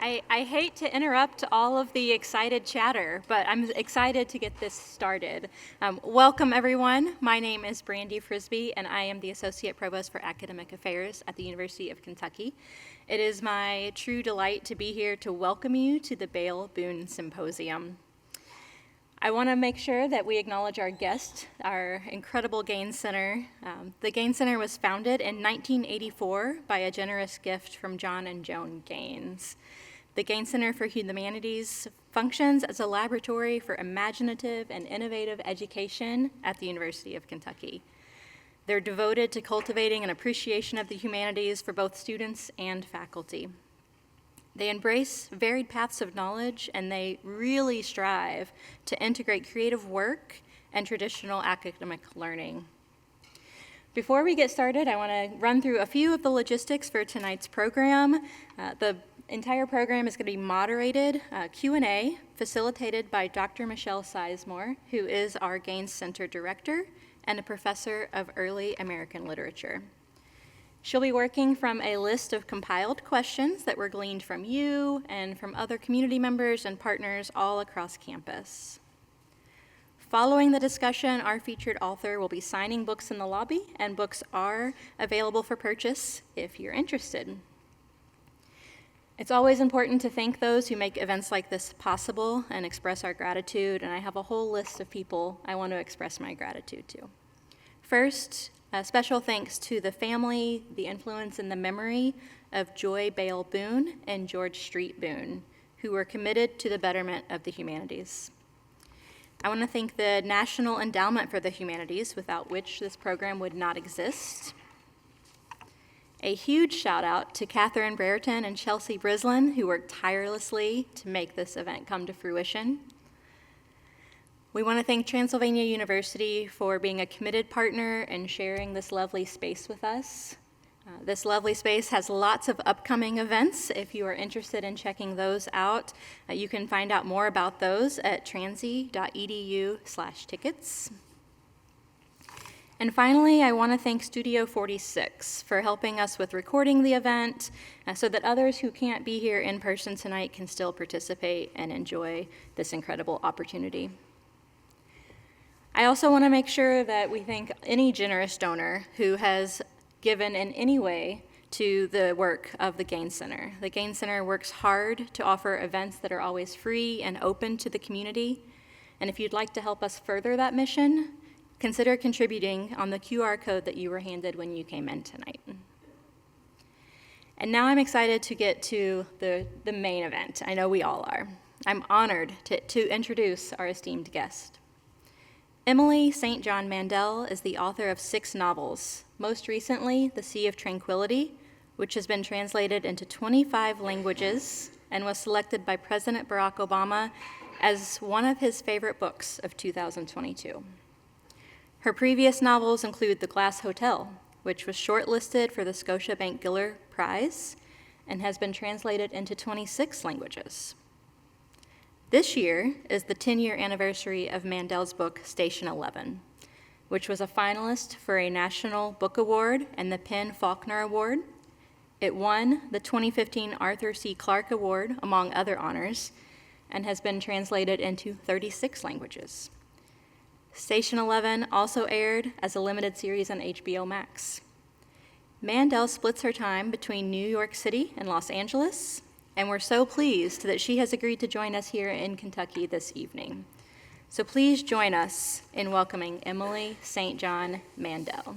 I hate to interrupt all of the excited chatter, but I'm excited to get this started. Welcome, everyone. My name is Brandy Frisbee, and I am the Associate Provost for Academic Affairs at the University of Kentucky. It is my true delight to be here to welcome you to the Bale Boone Symposium. I want to make sure that we acknowledge our guest, our incredible Gaines Center. The Gaines Center was founded in 1984 by a generous gift from John and Joan Gaines. The Gaines Center for Humanities functions as a laboratory for imaginative and innovative education at the University of Kentucky. They're devoted to cultivating an appreciation of the humanities for both students and faculty. They embrace varied paths of knowledge, and they really strive to integrate creative work and traditional academic learning. Before we get started, I want to run through a few of the logistics for tonight's program. The entire program is going to be moderated Q&A, facilitated by Dr. Michelle Sizemore, who is our Gaines Center Director and a professor of early American literature. She'll be working from a list of compiled questions that were gleaned from you and from other community members and partners all across campus. Following the discussion, our featured author will be signing books in the lobby, and books are available for purchase if you're interested. It's always important to thank those who make events like this possible and express our gratitude, and I have a whole list of people I want to express my gratitude to. First, a special thanks to the family, the influence, and the memory of Joy Bale Boone and George Street Boone, who were committed to the betterment of the humanities. I want to thank the National Endowment for the Humanities, without which this program would not exist. A huge shout out to Catherine Brereton and Chelsea Brislin, who worked tirelessly to make this event come to fruition. We want to thank Transylvania University for being a committed partner and sharing this lovely space with us. This lovely space has lots of upcoming events. If you are interested in checking those out, you can find out more about those at transy.edu/tickets. And finally, I want to thank Studio 46 for helping us with recording the event so that others who can't be here in person tonight can still participate and enjoy this incredible opportunity. I also want to make sure that we thank any generous donor who has given in any way to the work of the Gaines Center. The Gaines Center works hard to offer events that are always free and open to the community. And if you'd like to help us further that mission, consider contributing on the QR code that you were handed when you came in tonight. And now I'm excited to get to the main event. I know we all are. I'm honored to introduce our esteemed guest. Emily St. John Mandel is the author of 6 novels, most recently The Sea of Tranquility, which has been translated into 25 languages and was selected by President Barack Obama as one of his favorite books of 2022. Her previous novels include The Glass Hotel, which was shortlisted for the Scotiabank Giller Prize and has been translated into 26 languages. This year is the 10-year anniversary of Mandel's book, Station 11, which was a finalist for a National Book Award and the Penn Faulkner Award. It won the 2015 Arthur C. Clarke Award, among other honors, and has been translated into 36 languages. Station 11 also aired as a limited series on HBO Max. Mandel splits her time between New York City and Los Angeles, and we're so pleased that she has agreed to join us here in Kentucky this evening. So please join us in welcoming Emily St. John Mandel.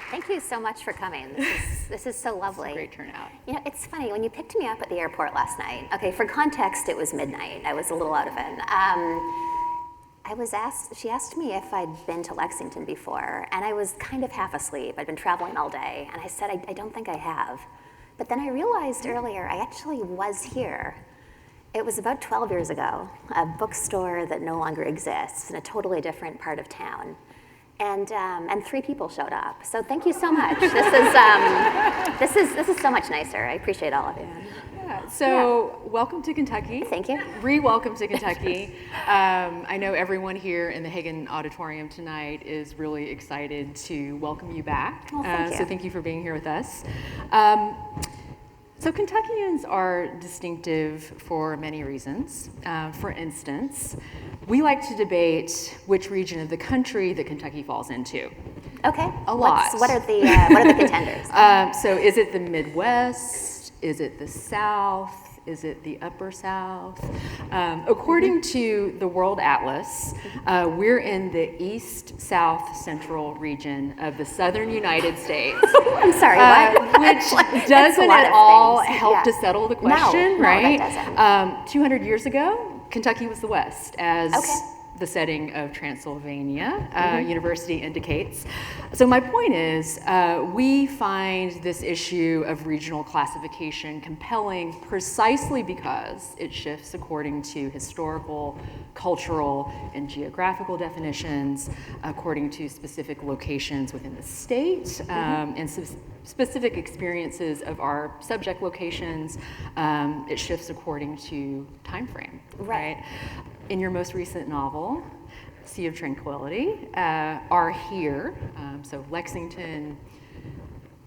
Thank you so much for coming. This is so lovely. It's a great turnout. You know, it's funny, when you picked me up at the airport last night, okay, for context, it was midnight. I was a little out of it. She asked me if I'd been to Lexington before, and I was kind of half asleep. I'd been traveling all day, and I said, I don't think I have. But then I realized earlier, I actually was here. It was about 12 years ago, a bookstore that no longer exists in a totally different part of town. and 3 people showed up. So thank you so much. This is so much nicer. I appreciate all of you. Yeah. So welcome to Kentucky. Thank you. Re-welcome to Kentucky. I know everyone here in the Hagen Auditorium tonight is really excited to welcome you back. Well, thank you. So thank you for being here with us. So Kentuckians are distinctive for many reasons. For instance, we like to debate which region of the country that Kentucky falls into. Okay. A lot. What are the contenders? So is it the Midwest? Is it the South? Is it the Upper South? According to the World Atlas, we're in the East, South, Central region of the Southern United States. I'm sorry, what? Which doesn't at all help to settle the question, no, right? that doesn't. 200 years ago, Kentucky was the West, as the setting of Transylvania University indicates. So my point is, we find this issue of regional classification compelling precisely because it shifts according to historical, cultural, and geographical definitions, according to specific locations within the state, and specific experiences of our subject locations. It shifts according to time frame, right? In your most recent novel, Sea of Tranquility, are here, so Lexington,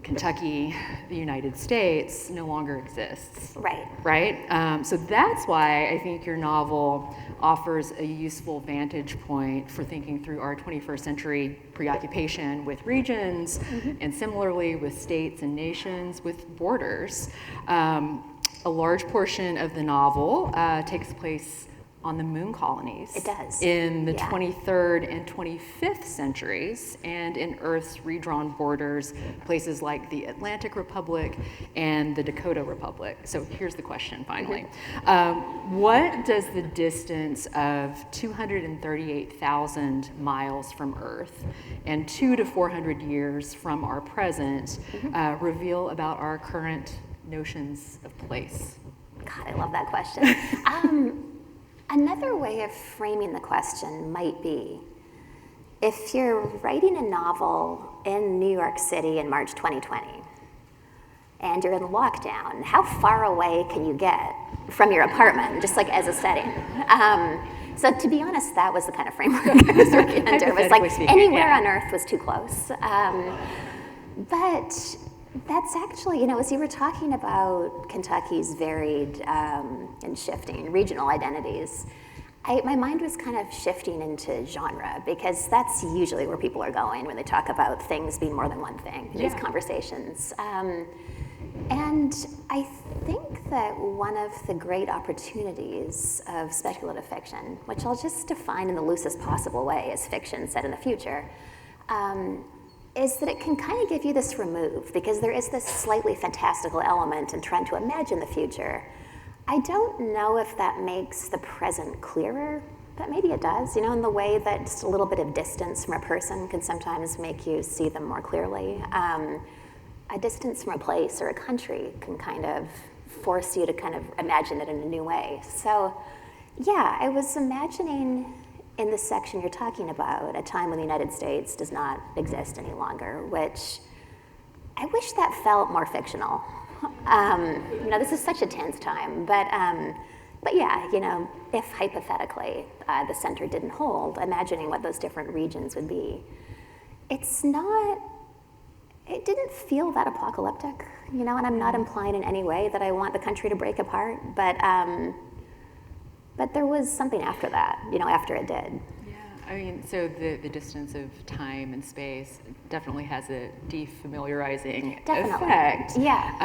Kentucky, the United States no longer exists. Right? So that's why I think your novel offers a useful vantage point for thinking through our 21st century preoccupation with regions, and similarly with states and nations with borders. A large portion of the novel takes place on the moon colonies. It does. In the 23rd and 25th centuries, and in Earth's redrawn borders, places like the Atlantic Republic and the Dakota Republic. So here's the question, finally. What does the distance of 238,000 miles from Earth and 200 to 400 years from our present reveal about our current notions of place? God, I love that question. Another way of framing the question might be, if you're writing a novel in New York City in March 2020, and you're in lockdown, how far away can you get from your apartment, just like as a setting? So to be honest, that was the kind of framework I was working under. It was like anywhere on Earth was too close. But that's actually, as you were talking about Kentucky's varied and shifting regional identities, my mind was kind of shifting into genre, because that's usually where people are going when they talk about things being more than one thing in these conversations. And I think that one of the great opportunities of speculative fiction, which I'll just define in the loosest possible way as fiction set in the future, is that it can kind of give you this remove, because there is this slightly fantastical element in trying to imagine the future. I don't know if that makes the present clearer, but maybe it does, in the way that just a little bit of distance from a person can sometimes make you see them more clearly. A distance from a place or a country can kind of force you to kind of imagine it in a new way. So yeah, I was imagining in the section you're talking about, a time when the United States does not exist any longer, which I wish that felt more fictional. This is such a tense time, but yeah, if hypothetically the center didn't hold, imagining what those different regions would be, it didn't feel that apocalyptic, and I'm not implying in any way that I want the country to break apart, but there was something after that, after it did. Yeah, so the distance of time and space definitely has a defamiliarizing effect. Yeah.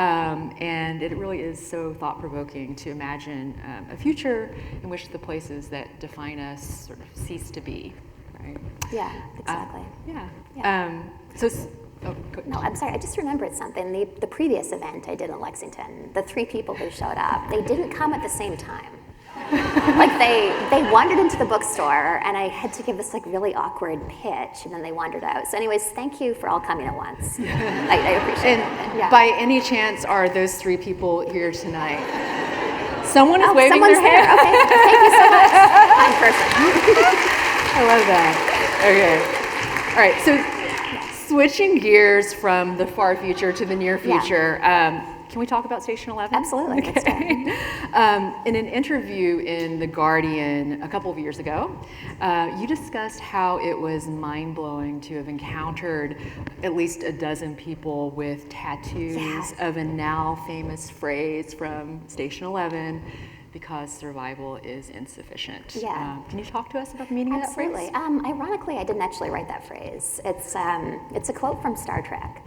And it really is so thought-provoking to imagine a future in which the places that define us sort of cease to be, right? Yeah, exactly. No, I'm sorry, I just remembered something. The previous event I did in Lexington, the 3 people who showed up, they didn't come at the same time. Like they wandered into the bookstore, and I had to give this really awkward pitch, and then they wandered out. So anyways, thank you for all coming at once. I appreciate it. By any chance, are those 3 people here tonight? Someone is waving their there. hand. Okay, thank you so much. Fine person. I love that. Okay. All right, so switching gears from the far future to the near future, can we talk about Station 11? Absolutely. Let's do it. In an interview in The Guardian a couple of years ago, you discussed how it was mind-blowing to have encountered at least a dozen people with tattoos of a now famous phrase from Station 11, because survival is insufficient. Yeah. Can you talk to us about the meaning of that phrase? Absolutely. Ironically, I didn't actually write that phrase. It's a quote from Star Trek.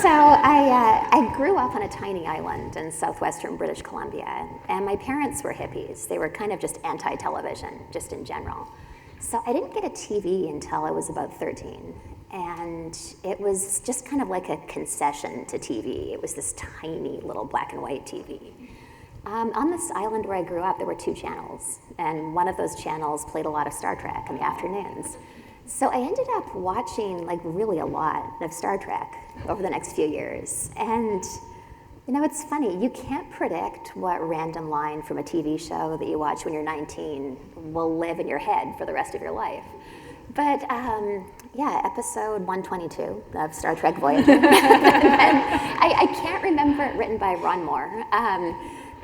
So I grew up on a tiny island in southwestern British Columbia, and my parents were hippies. They were kind of just anti-television, just in general. So I didn't get a TV until I was about 13, and it was just kind of like a concession to TV. It was this tiny little black and white TV. On this island where I grew up, there were 2 channels, and one of those channels played a lot of Star Trek in the afternoons. So I ended up watching like really a lot of Star Trek over the next few years. And you know, it's funny, you can't predict what random line from a TV show that you watch when you're 19 will live in your head for the rest of your life. But yeah, episode 122 of Star Trek Voyager. And I can't remember it written by Ron Moore.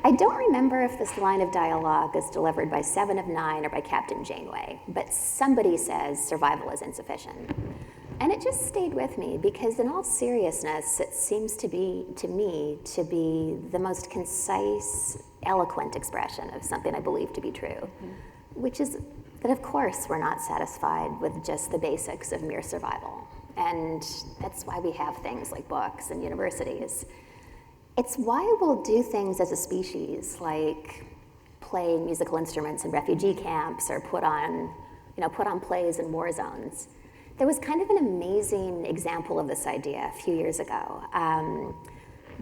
I don't remember if this line of dialogue is delivered by Seven of Nine or by Captain Janeway, but somebody says survival is insufficient. And it just stayed with me because in all seriousness, it seems to me to be the most concise, eloquent expression of something I believe to be true, which is that of course we're not satisfied with just the basics of mere survival. And that's why we have things like books and universities. It's why we'll do things as a species, like play musical instruments in refugee camps or put on plays in war zones. There was kind of an amazing example of this idea a few years ago.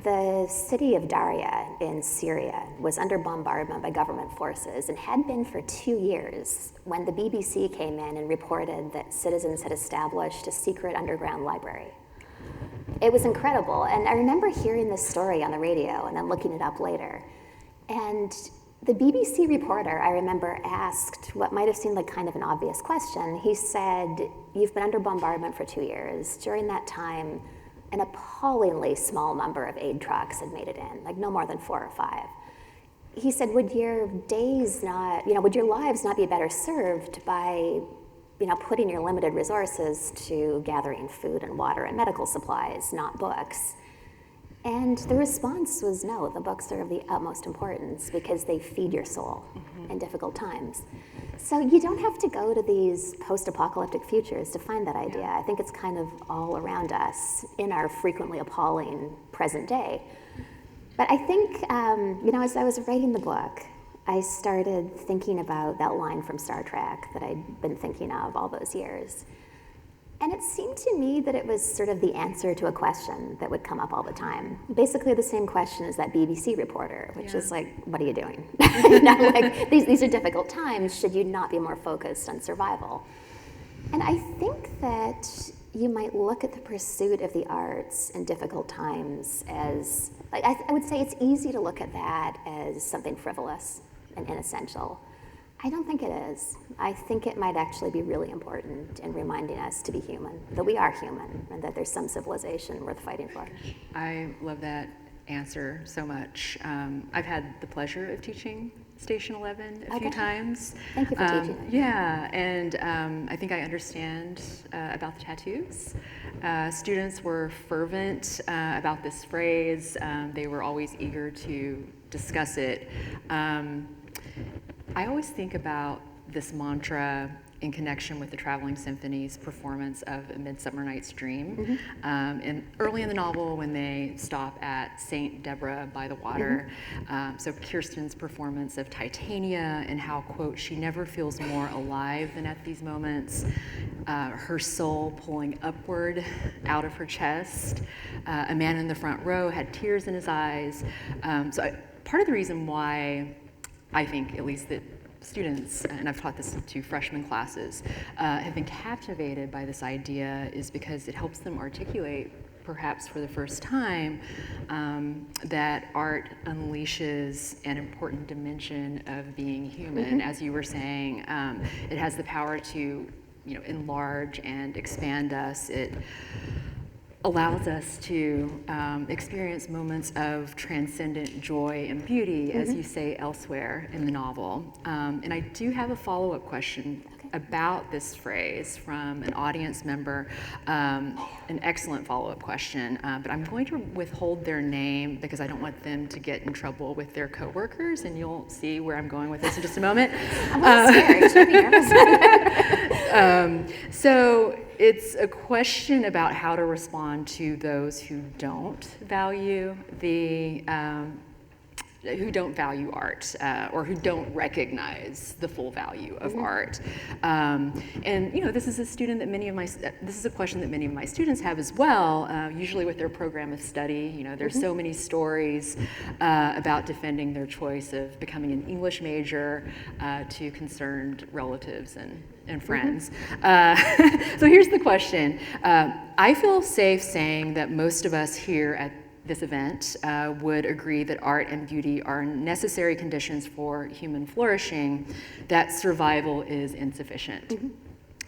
The city of Daria in Syria was under bombardment by government forces and had been for 2 years when the BBC came in and reported that citizens had established a secret underground library. It was incredible, and I remember hearing this story on the radio and then looking it up later. And the BBC reporter, I remember, asked what might have seemed like kind of an obvious question. He said, "You've been under bombardment for 2 years. During that time, an appallingly small number of aid trucks had made it in, like no more than 4 or 5. He said, would your lives not be better served by putting your limited resources to gathering food and water and medical supplies, not books?" And the response was no, the books are of the utmost importance because they feed your soul in difficult times. So you don't have to go to these post-apocalyptic futures to find that idea. I think it's kind of all around us in our frequently appalling present day. But I think, as I was writing the book, I started thinking about that line from Star Trek that I'd been thinking of all those years. And it seemed to me that it was sort of the answer to a question that would come up all the time. Basically the same question as that BBC reporter, which is like, what are you doing? These are difficult times. Should you not be more focused on survival? And I think that you might look at the pursuit of the arts in difficult times as, I would say it's easy to look at that as something frivolous and inessential. I don't think it is. I think it might actually be really important in reminding us to be human, that we are human, and that there's some civilization worth fighting for. I love that answer so much. I've had the pleasure of teaching Station 11 a few times. Thank you for teaching it. Yeah, and I think I understand about the tattoos. Students were fervent about this phrase. They were always eager to discuss it. I always think about this mantra in connection with the Traveling Symphony's performance of A Midsummer Night's Dream. And early in the novel, when they stop at St. Deborah by the water, so Kirsten's performance of Titania and how, quote, she never feels more alive than at these moments, her soul pulling upward out of her chest. A man in the front row had tears in his eyes. Part of the reason why I think, at least, that students, and I've taught this to freshman classes, have been captivated by this idea is because it helps them articulate, perhaps for the first time, that art unleashes an important dimension of being human. As you were saying, it has the power to enlarge and expand us. It allows us to experience moments of transcendent joy and beauty, as you say elsewhere in the novel. And I do have a follow-up question about this phrase from an audience member, an excellent follow-up question, but I'm going to withhold their name because I don't want them to get in trouble with their coworkers, and you'll see where I'm going with this in just a moment. I'm a little scared. You should be nervous. So it's a question about how to respond to those who don't value art or who don't recognize the full value of art. And this is a question that many of my students have as well, usually with their program of study. There's so many stories about defending their choice of becoming an English major to concerned relatives and friends. So here's the question. I feel safe saying that most of us here at this event would agree that art and beauty are necessary conditions for human flourishing, that survival is insufficient.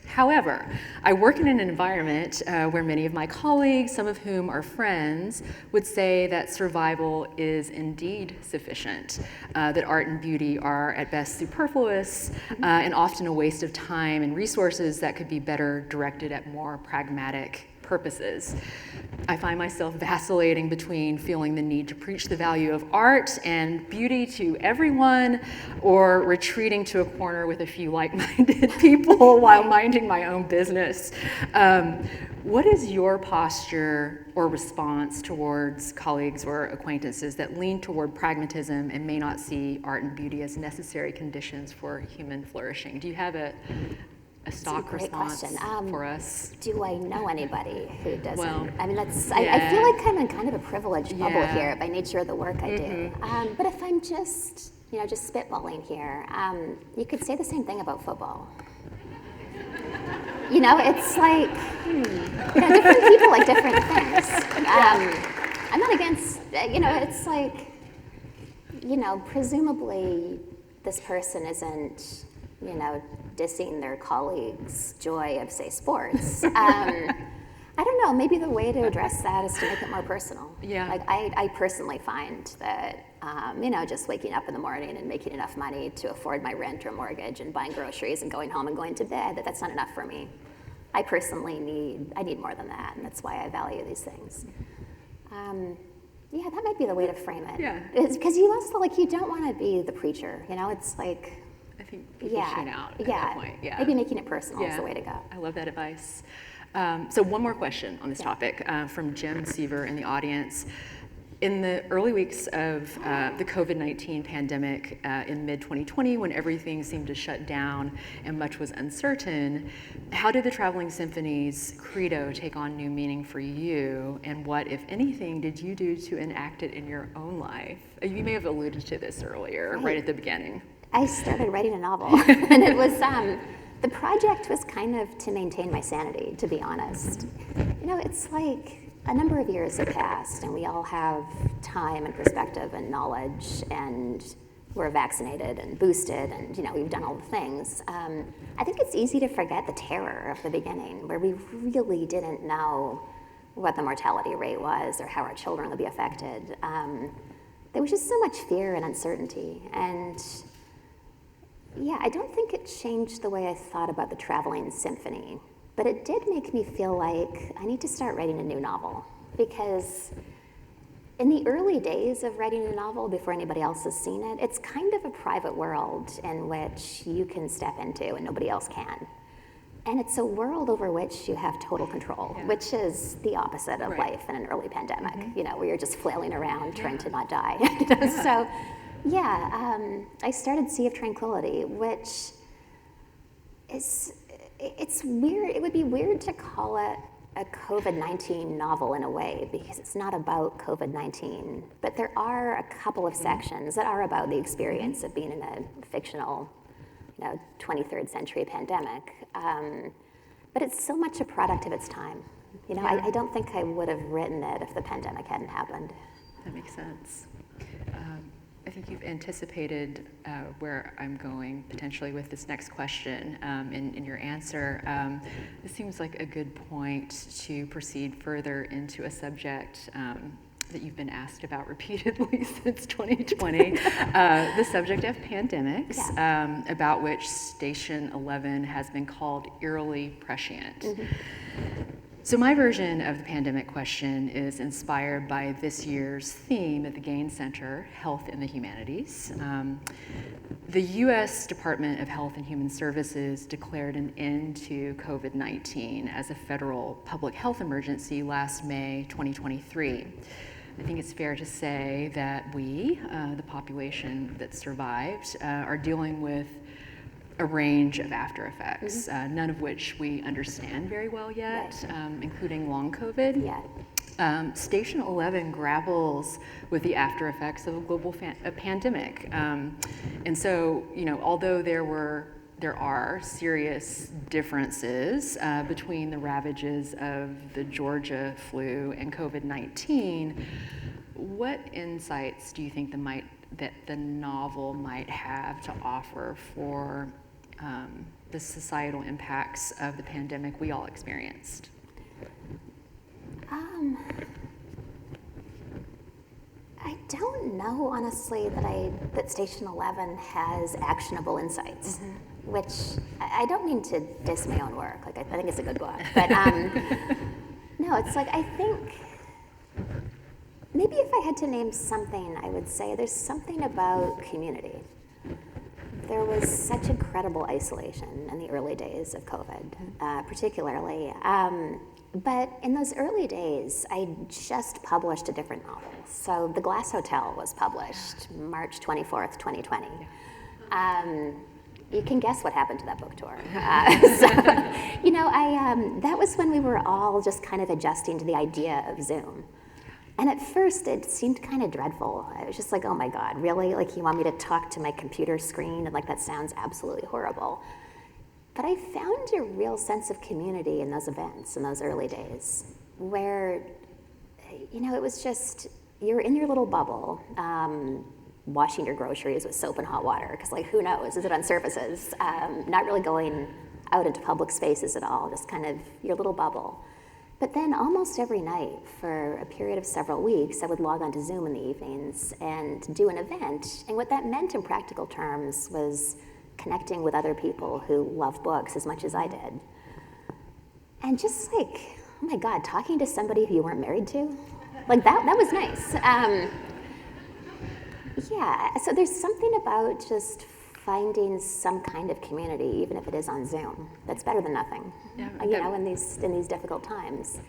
However, I work in an environment where many of my colleagues, some of whom are friends, would say that survival is indeed sufficient, that art and beauty are at best superfluous and often a waste of time and resources that could be better directed at more pragmatic purposes. I find myself vacillating between feeling the need to preach the value of art and beauty to everyone, or retreating to a corner with a few like-minded people while minding my own business. What is your posture or response towards colleagues or acquaintances that lean toward pragmatism and may not see art and beauty as necessary conditions for human flourishing? Do you have a stock response for us? Do I know anybody who doesn't? Well, I mean, I feel like I'm in kind of a privileged bubble here by nature of the work I do. But if I'm just spitballing here, you could say the same thing about football. It's like, different people like different things. I'm not against, it's like, presumably this person isn't, dissing their colleagues' joy of, say, sports. I don't know, maybe the way to address that is to make it more personal. Yeah. Like, I personally find that, just waking up in the morning and making enough money to afford my rent or mortgage and buying groceries and going home and going to bed, that's not enough for me. I personally need more than that, and that's why I value these things. That might be the way to frame it. Yeah. Because you also, you don't want to be the preacher, it's like, I think people tune out at that point. Yeah. Maybe making it personal is the way to go. I love that advice. So one more question on this topic from Jim Seaver in the audience. In the early weeks of the COVID-19 pandemic in mid-2020, when everything seemed to shut down and much was uncertain, how did the Traveling Symphony's credo take on new meaning for you? And what, if anything, did you do to enact it in your own life? You may have alluded to this earlier, right at the beginning. I started writing a novel, and it was, the project was kind of to maintain my sanity, to be honest. It's like a number of years have passed, and we all have time and perspective and knowledge, and we're vaccinated and boosted, and we've done all the things. I think it's easy to forget the terror of the beginning, where we really didn't know what the mortality rate was or how our children would be affected. There was just so much fear and uncertainty, and I don't think it changed the way I thought about the Traveling Symphony, but it did make me feel like I need to start writing a new novel, because in the early days of writing a novel, before anybody else has seen it, it's kind of a private world in which you can step into and nobody else can. And it's a world over which you have total control, which is the opposite of life in an early pandemic, where you're just flailing around trying to not die. So, I started Sea of Tranquility, which it's weird. It would be weird to call it a COVID-19 novel in a way, because it's not about COVID-19, but there are a couple of sections that are about the experience of being in a fictional 23rd century pandemic. But it's so much a product of its time. I don't think I would have written it if the pandemic hadn't happened. That makes sense. I think you've anticipated where I'm going potentially with this next question in your answer. This seems like a good point to proceed further into a subject that you've been asked about repeatedly since 2020, the subject of pandemics, about which Station 11 has been called eerily prescient. Mm-hmm. So my version of the pandemic question is inspired by this year's theme at the Gain Center, Health in the Humanities. The U.S. Department of Health and Human Services declared an end to COVID-19 as a federal public health emergency last May 2023. I think it's fair to say that we, the population that survived, are dealing with a range of after effects, none of which we understand very well yet, including long COVID. Station 11 grapples with the after effects of a global pandemic. And so, although there are serious differences between the ravages of the Georgia flu and COVID-19, what insights do you think that the novel might have to offer for the societal impacts of the pandemic we all experienced? I don't know, honestly, that Station 11 has actionable insights, which I don't mean to diss my own work. Like, I think it's a good book, but no, it's like, I think maybe if I had to name something, I would say there's something about community. There was such incredible isolation in the early days of COVID, particularly. But in those early days, I just published a different novel. So The Glass Hotel was published March 24th, 2020. You can guess what happened to that book tour. That was when we were all just kind of adjusting to the idea of Zoom. And at first, it seemed kind of dreadful. I was just like, oh my God, really? Like, you want me to talk to my computer screen? And like, that sounds absolutely horrible. But I found a real sense of community in those events, in those early days, where, it was just, you're in your little bubble, washing your groceries with soap and hot water, because like, who knows, is it on surfaces? Not really going out into public spaces at all, just kind of your little bubble. But then almost every night for a period of several weeks, I would log onto Zoom in the evenings and do an event. And what that meant in practical terms was connecting with other people who love books as much as I did. And just like, oh my God, talking to somebody who you weren't married to, like that was nice. So there's something about just finding some kind of community, even if it is on Zoom, that's better than nothing. In these difficult times.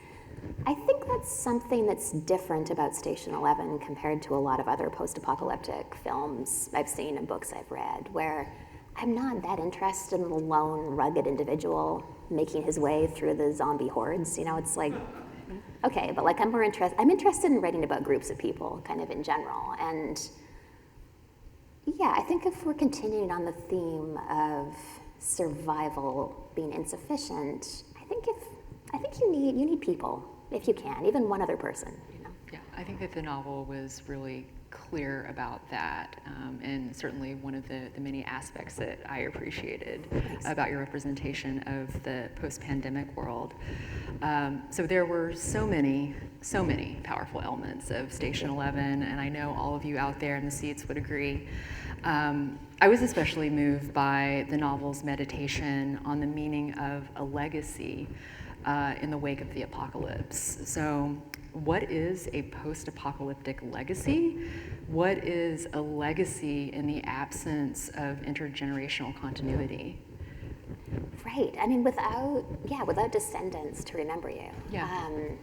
I think that's something that's different about Station 11 compared to a lot of other post-apocalyptic films I've seen and books I've read, where I'm not that interested in the lone, rugged individual making his way through the zombie hordes. It's like, okay, but like I'm interested in writing about groups of people, kind of in general. And yeah, I think if we're continuing on the theme of survival being insufficient, I think you need people, if you can, even one other person. Yeah, I think that the novel was really clear about that, and certainly one of the many aspects that I appreciated about your representation of the post-pandemic world. So there were so many powerful elements of Station 11, and I know all of you out there in the seats would agree. I was especially moved by the novel's meditation on the meaning of a legacy in the wake of the apocalypse. So what is a post-apocalyptic legacy? What is a legacy in the absence of intergenerational continuity? Right. I mean, without descendants to remember you, then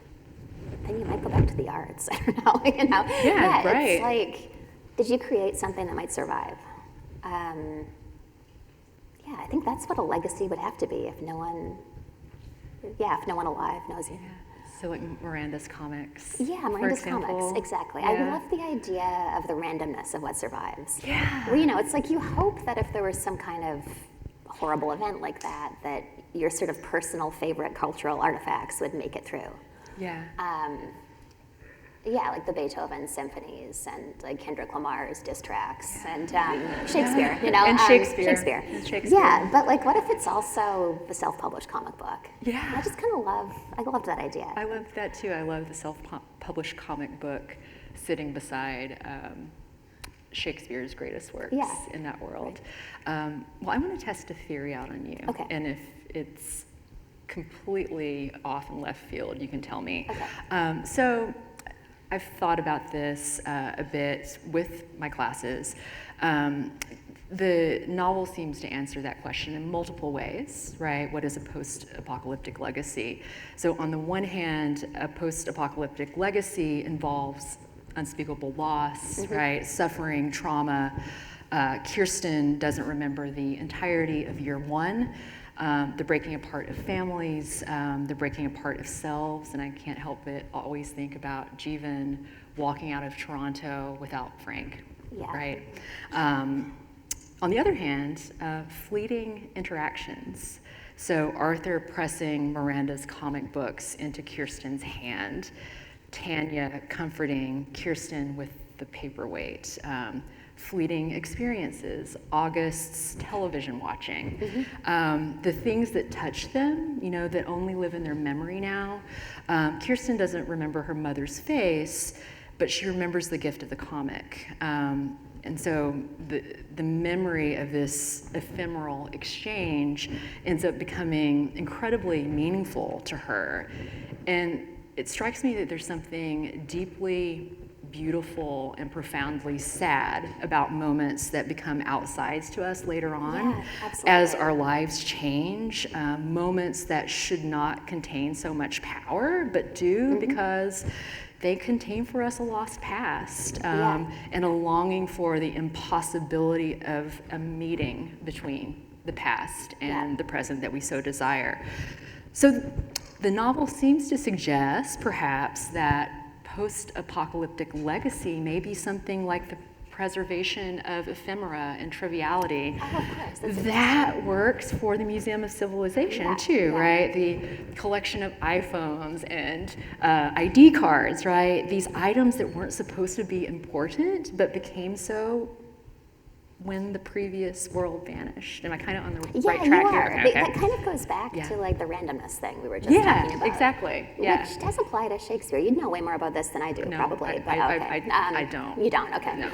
you might go back to the arts. I don't know. Yeah, right. It's like, did you create something that might survive? I think that's what a legacy would have to be if no one alive knows you. So like Miranda's comics. Yeah, Miranda's comics, exactly. Yeah. I love the idea of the randomness of what survives. Yeah. Where, it's like you hope that if there was some kind of horrible event like that, that your sort of personal favorite cultural artifacts would make it through. Yeah. Yeah, like the Beethoven symphonies and like Kendrick Lamar's diss tracks and Shakespeare, you know. And Shakespeare. Shakespeare. And Shakespeare. Yeah, but like what if it's also the self-published comic book? Yeah. I just kind of loved that idea. I love that too. I love the self-published comic book sitting beside Shakespeare's greatest works in that world. Well, I want to test a theory out on you. Okay. And if it's completely off in left field, you can tell me. Okay. So I've thought about this a bit with my classes. The novel seems to answer that question in multiple ways, right? What is a post-apocalyptic legacy? So on the one hand, a post-apocalyptic legacy involves unspeakable loss, right? Suffering, trauma. Kirsten doesn't remember the entirety of year one. The breaking apart of families, the breaking apart of selves, and I can't help but always think about Jeevan walking out of Toronto without Frank, right? On the other hand, fleeting interactions. So Arthur pressing Miranda's comic books into Kirsten's hand, Tanya comforting Kirsten with the paperweight, fleeting experiences, August's television watching, the things that touch them, you know, that only live in their memory now. Kirsten doesn't remember her mother's face, but she remembers the gift of the comic. And so the memory of this ephemeral exchange ends up becoming incredibly meaningful to her. And it strikes me that there's something deeply beautiful and profoundly sad about moments that become outsides to us later on as our lives change, moments that should not contain so much power but do because they contain for us a lost past and a longing for the impossibility of a meeting between the past and the present that we so desire. So the novel seems to suggest perhaps that post-apocalyptic legacy may be something like the preservation of ephemera and triviality. Oh, of course. That works for the Museum of Civilization too, right? The collection of iPhones and ID cards, right? These items that weren't supposed to be important but became so when the previous world vanished. Am I kind of on the right track you are. here? Okay. That kind of goes back to like the randomness thing we were just talking about. Exactly. Yeah, which does apply to Shakespeare. You'd know way more about this than I do, probably. I don't. You don't, okay. No.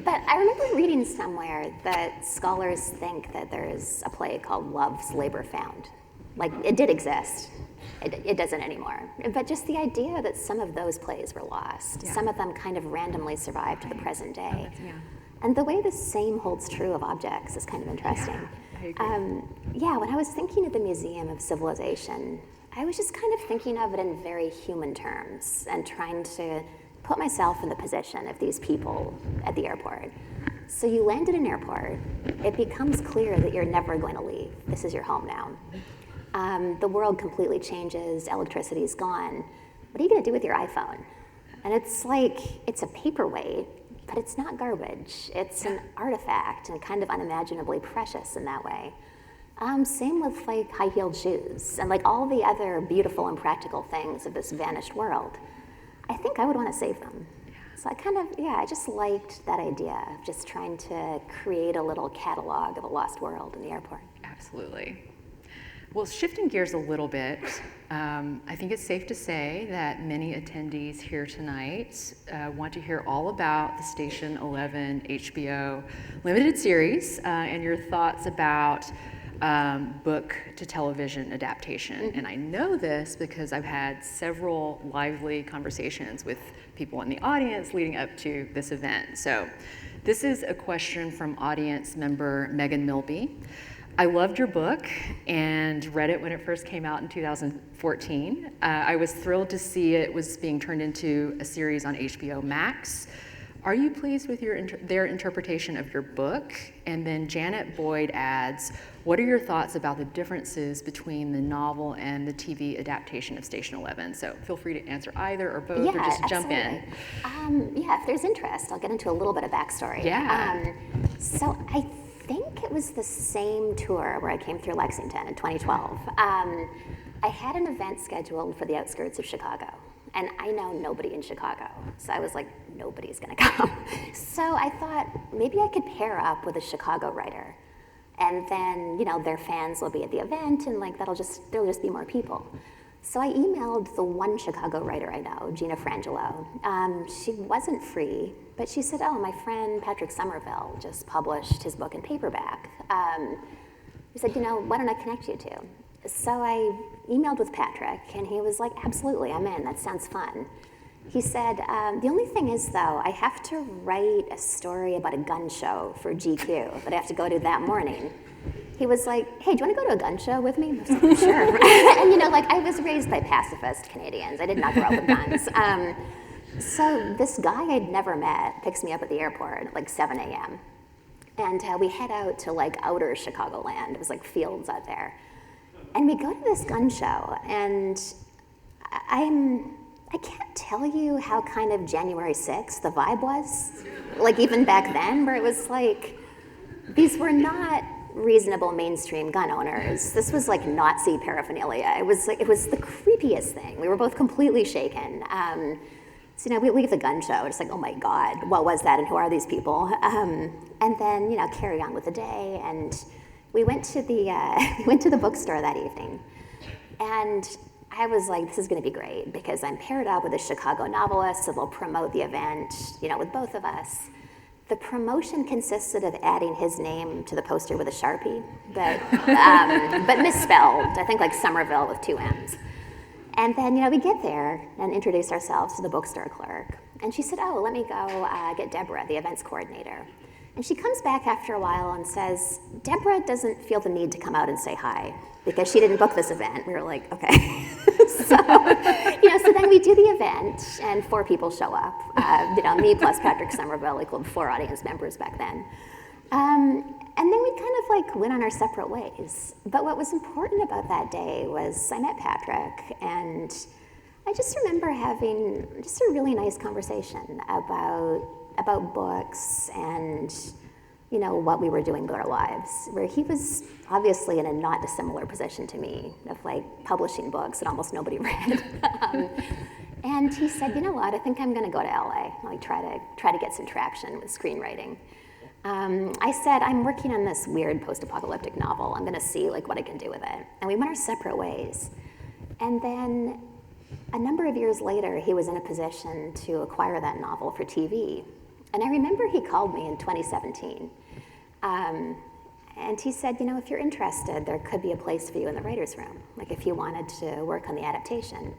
But I remember reading somewhere that scholars think that there's a play called Love's Labor Found. Like, it did exist. It doesn't anymore. But just the idea that some of those plays were lost, some of them kind of randomly survived to the present day. And the way the same holds true of objects is kind of interesting. I agree. When I was thinking of the Museum of Civilization, I was just kind of thinking of it in very human terms and trying to put myself in the position of these people at the airport. So you land at an airport, it becomes clear that you're never going to leave. This is your home now. The world completely changes, electricity's gone. What are you gonna do with your iPhone? And it's like, it's a paperweight, but it's not garbage. It's an artifact and kind of unimaginably precious in that way. Same with like high-heeled shoes and like all the other beautiful and practical things of this vanished world. I think I would want to save them. So I just liked that idea of just trying to create a little catalog of a lost world in the airport. Absolutely. Well, shifting gears a little bit, I think it's safe to say that many attendees here tonight want to hear all about the Station 11 HBO limited series and your thoughts about book to television adaptation. And I know this because I've had several lively conversations with people in the audience leading up to this event. So this is a question from audience member Megan Milby. I loved your book and read it when it first came out in 2014. I was thrilled to see it was being turned into a series on HBO Max. Are you pleased with their interpretation of your book? And then Janet Boyd adds, what are your thoughts about the differences between the novel and the TV adaptation of Station 11? So feel free to answer either or both, or just jump in. If there's interest, I'll get into a little bit of backstory. So I think it was the same tour where I came through Lexington in 2012. I had an event scheduled for the outskirts of Chicago. And I know nobody in Chicago. So I was like, nobody's gonna come. So I thought maybe I could pair up with a Chicago writer. And then, their fans will be at the event, and like there'll just be more people. So I emailed the one Chicago writer I know, Gina Frangelo. She wasn't free, but she said, oh, my friend Patrick Somerville just published his book in paperback. He said, why don't I connect you two? So I emailed with Patrick, and he was like, absolutely, I'm in, that sounds fun. He said, the only thing is, though, I have to write a story about a gun show for GQ that I have to go to that morning. He was like, hey, do you want to go to a gun show with me? I was like, sure. And I was raised by pacifist Canadians. I did not grow up with guns. So this guy I'd never met picks me up at the airport at like 7 a.m. And we head out to like outer Chicagoland. It was like fields out there. And we go to this gun show, and I can't tell you how kind of January 6th the vibe was, like even back then, where it was like, these were not reasonable mainstream gun owners. This was like Nazi paraphernalia. It was the creepiest thing. We were both completely shaken. So we leave the gun show, it's like, oh my God, what was that and who are these people? And then, carry on with the day. And we went to the bookstore that evening. And I was like, this is gonna be great because I'm paired up with a Chicago novelist, so they'll promote the event, with both of us. The promotion consisted of adding his name to the poster with a Sharpie, but misspelled, I think like Somerville with 2 M's. And then, we get there and introduce ourselves to the bookstore clerk. And she said, oh, let me go get Deborah, the events coordinator. And she comes back after a while and says, Deborah doesn't feel the need to come out and say hi because she didn't book this event. We were like, okay. So then we do the event and 4 people show up. Me plus Patrick Somerville equaled 4 audience members back then. And then we kind of like went on our separate ways. But what was important about that day was I met Patrick, and I just remember having just a really nice conversation about books and what we were doing with our lives, where he was obviously in a not dissimilar position to me of like publishing books that almost nobody read. And he said, you know what, I think I'm gonna go to LA, like try to get some traction with screenwriting. I said, I'm working on this weird post-apocalyptic novel. I'm gonna see like what I can do with it. And we went our separate ways. And then a number of years later, he was in a position to acquire that novel for TV. And I remember he called me in 2017. And he said, if you're interested, there could be a place for you in the writer's room, like if you wanted to work on the adaptation.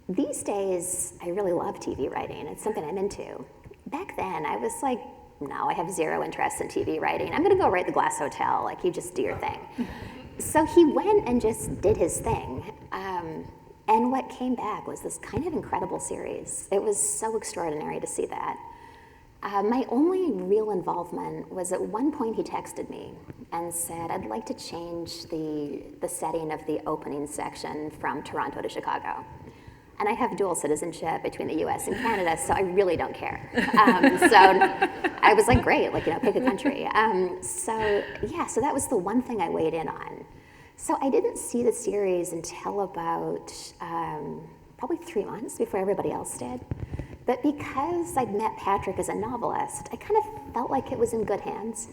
These days, I really love TV writing. It's something I'm into. Back then, I was like, no, I have zero interest in TV writing. I'm gonna go write The Glass Hotel, like you just do your thing. So he went and just did his thing. And what came back was this kind of incredible series. It was so extraordinary to see that. My only real involvement was at one point he texted me and said, I'd like to change the setting of the opening section from Toronto to Chicago. And I have dual citizenship between the US and Canada, so I really don't care. So I was like, great, like, pick a country. So that was the one thing I weighed in on. So I didn't see the series until about probably 3 months before everybody else did. But because I'd met Patrick as a novelist, I kind of felt like it was in good hands.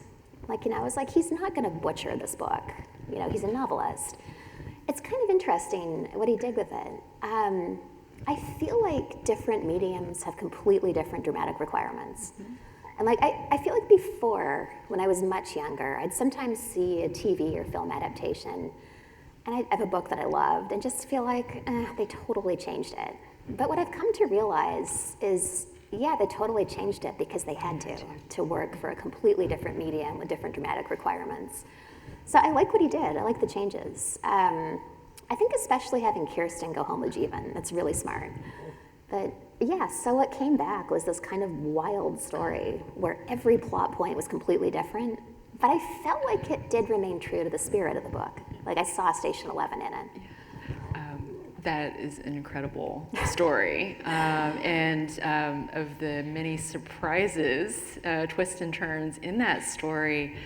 Like, I was like, he's not gonna butcher this book. He's a novelist. It's kind of interesting what he did with it. I feel like different mediums have completely different dramatic requirements. Mm-hmm. And like, I feel like before, when I was much younger, I'd sometimes see a TV or film adaptation, and I'd have a book that I loved, and just feel like, they totally changed it. But what I've come to realize is, yeah, they totally changed it because they had to work for a completely different medium with different dramatic requirements. So I like what he did. I like the changes. I think especially having Kirsten go home with Jeevan, that's really smart. But yeah, so what came back was this kind of wild story where every plot point was completely different, but I felt like it did remain true to the spirit of the book. Like I saw Station 11 in it. That is an incredible story. And of the many surprises, twists and turns in that story,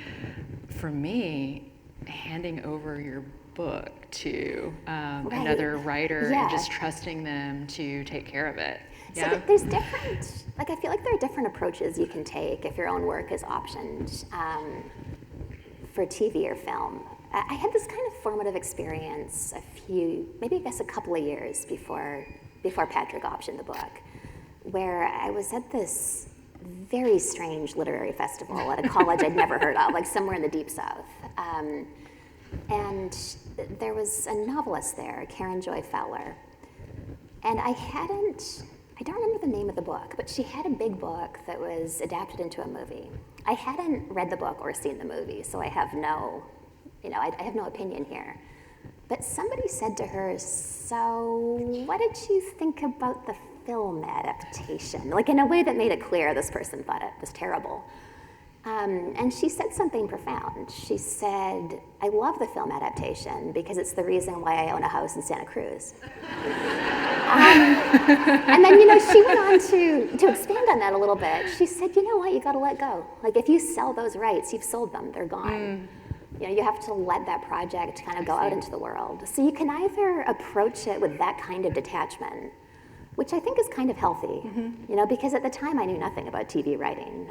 for me, handing over your book to Right. another writer Yeah. and just trusting them to take care of it. So Yeah. there's different, like I feel like there are different approaches you can take if your own work is optioned for TV or film. I had this kind of formative experience maybe I guess a couple of years before Patrick optioned the book, where I was at this very strange literary festival at a college I'd never heard of, like somewhere in the Deep South. And there was a novelist there, Karen Joy Fowler. And I don't remember the name of the book, but she had a big book that was adapted into a movie. I hadn't read the book or seen the movie, so I have no opinion here. But somebody said to her, so what did you think about the film adaptation? Like in a way that made it clear this person thought it was terrible. And she said something profound. She said, I love the film adaptation because it's the reason why I own a house in Santa Cruz. And then, she went on to expand on that a little bit. She said, you know what, you gotta let go. Like if you sell those rights, you've sold them, they're gone. You have to let that project kind of go out into the world. So you can either approach it with that kind of detachment, which I think is kind of healthy, because at the time I knew nothing about TV writing.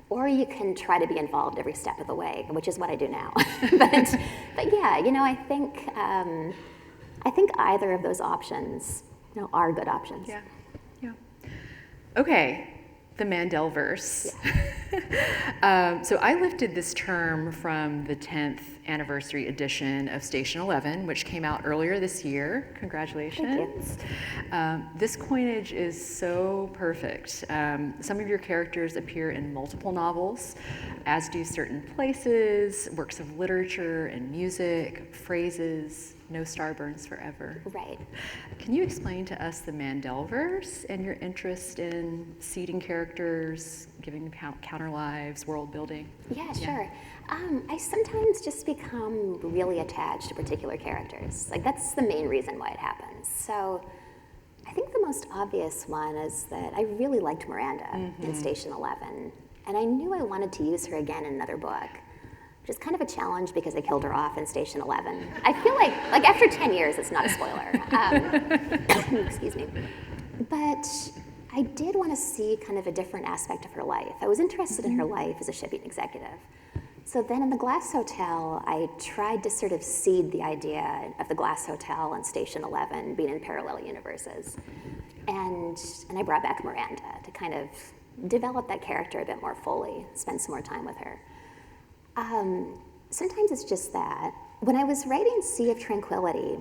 Or you can try to be involved every step of the way, which is what I do now. but yeah, I think either of those options, are good options. Yeah, yeah. Okay, the Mandelverse. Yeah. So I lifted this term from the 10th anniversary edition of Station 11, which came out earlier this year. Congratulations. Thank you. This coinage is so perfect. Some of your characters appear in multiple novels, as do certain places, works of literature and music, phrases, no star burns forever. Right. Can you explain to us the Mandelverse and your interest in seeding characters, giving them counter lives, world building? Yeah, sure. I sometimes just become really attached to particular characters. Like that's the main reason why it happens. So I think the most obvious one is that I really liked Miranda in Station 11. And I knew I wanted to use her again in another book, which is kind of a challenge because I killed her off in Station 11. I feel like after 10 years, it's not a spoiler. Excuse me. But I did want to see kind of a different aspect of her life. I was interested in her life as a shipping executive. So then in the Glass Hotel, I tried to sort of seed the idea of the Glass Hotel and Station 11 being in parallel universes. And I brought back Miranda to kind of develop that character a bit more fully, spend some more time with her. Sometimes it's just that. When I was writing Sea of Tranquility,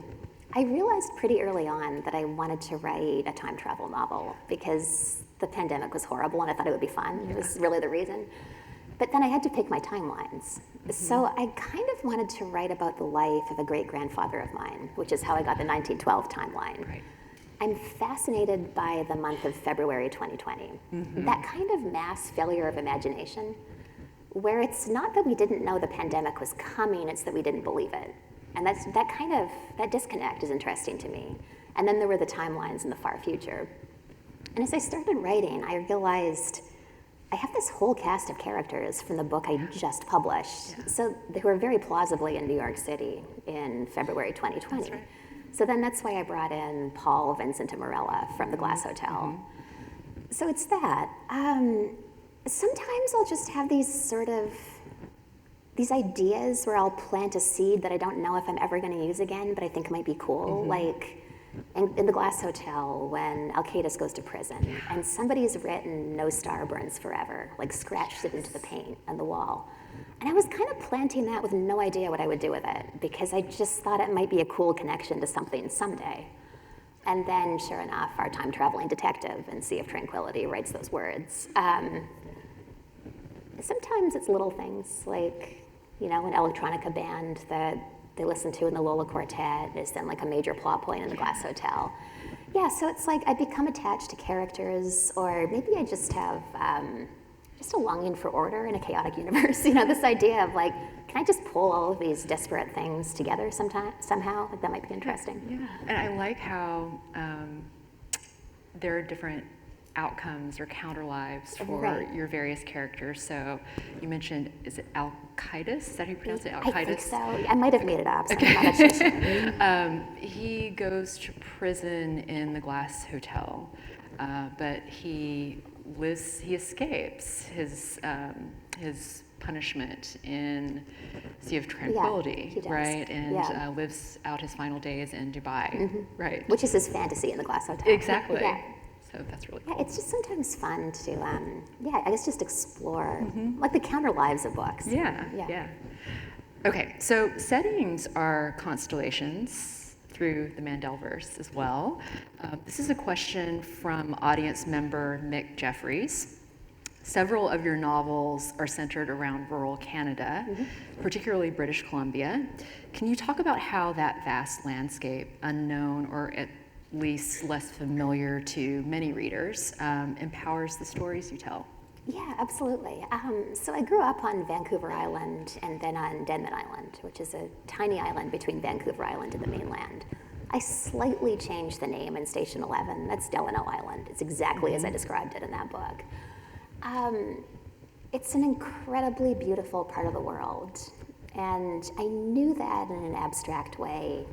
I realized pretty early on that I wanted to write a time travel novel because the pandemic was horrible and I thought it would be fun. It was really the reason. But then I had to pick my timelines. So I kind of wanted to write about the life of a great-grandfather of mine, which is how I got the 1912 timeline. Right. I'm fascinated by the month of February 2020. That kind of mass failure of imagination, where it's not that we didn't know the pandemic was coming, it's that we didn't believe it. And that disconnect is interesting to me. And then there were the timelines in the far future. And as I started writing, I realized I have this whole cast of characters from the book I just published. Yeah. So they were very plausibly in New York City in February 2020. That's right. So then that's why I brought in Paul, Vincent, and Morella from the Glass Hotel. So it's that. Sometimes I'll just have these ideas where I'll plant a seed that I don't know if I'm ever going to use again, but I think might be cool. Like in the Glass Hotel, when Al-Qaeda goes to prison, and somebody's written "No star burns forever," like scratched it into the paint on the wall. And I was kind of planting that with no idea what I would do with it, because I just thought it might be a cool connection to something someday. And then, sure enough, our time-traveling detective in Sea of Tranquility writes those words. Sometimes it's little things, like, an electronica band that they listen to in the Lola Quartet is then like a major plot point in the Glass Hotel. Yeah, so it's like I become attached to characters, or maybe I just have just a longing for order in a chaotic universe. This idea of like, can I just pull all of these disparate things together somehow? Like that might be interesting. Yeah, and I like how there are different outcomes or counter lives for Right. your various characters. So you mentioned, is it Al-Qaeda? Is that how you pronounce it? I think Al-Qaeda? so. I might have made it up, so I'm not actually sure. He goes to prison in the Glass Hotel, but he escapes his punishment in Sea of Tranquility, he does. right? And Yeah. lives out his final days in Dubai, right? Which is his fantasy in the Glass Hotel. Exactly. Yeah. So that's really Yeah, cool. it's just sometimes fun to, I guess just explore, like the counter lives of books. Yeah. Okay, so settings are constellations through the Mandelverse as well. This is a question from audience member Mick Jeffries. Several of your novels are centered around rural Canada, particularly British Columbia. Can you talk about how that vast landscape, unknown or at least less familiar to many readers, empowers the stories you tell? Yeah, absolutely. So I grew up on Vancouver Island and then on Denman Island, which is a tiny island between Vancouver Island and the mainland. I slightly changed the name in Station 11. That's Delano Island. It's exactly as I described it in that book. It's an incredibly beautiful part of the world. And I knew that in an abstract way,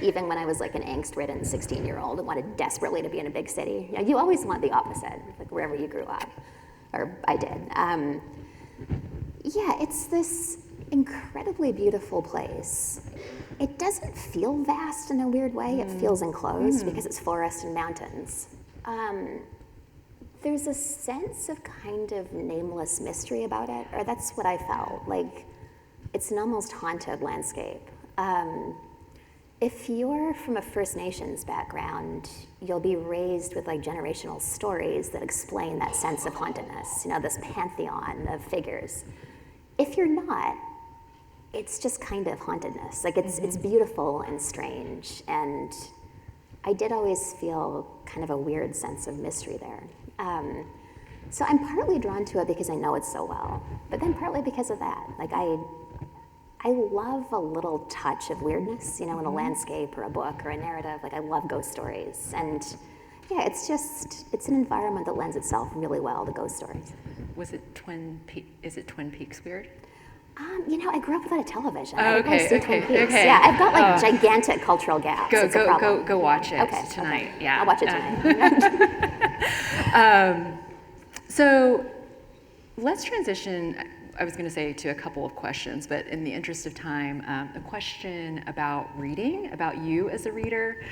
even when I was like an angst-ridden 16-year-old and wanted desperately to be in a big city. You know, you always want the opposite, like wherever you grew up, or I did. Yeah, it's this incredibly beautiful place. It doesn't feel vast in a weird way. It feels enclosed because it's forest and mountains. There's a sense of kind of nameless mystery about it, or that's what I felt. Like, it's an almost haunted landscape. If you're from a First Nations background, you'll be raised with like generational stories that explain that sense of hauntedness, you know, this pantheon of figures. If you're not, it's just kind of hauntedness. Like it's beautiful and strange, and I did always feel kind of a weird sense of mystery there. So I'm partly drawn to it because I know it so well, but then partly because of that. Like I love a little touch of weirdness, you know, in a landscape or a book or a narrative. Like I love ghost stories, and yeah, it's an environment that lends itself really well to ghost stories. Is it Twin Peaks weird? You know, I grew up without a television. Oh, I didn't really see okay, Twin Peaks. okay. Yeah, I've got like gigantic cultural gaps. It's a problem. Go watch it Okay, tonight. okay. Yeah, I'll watch it tonight. So let's transition. I was going to say to a couple of questions, but in the interest of time, a question about reading, about you as a reader.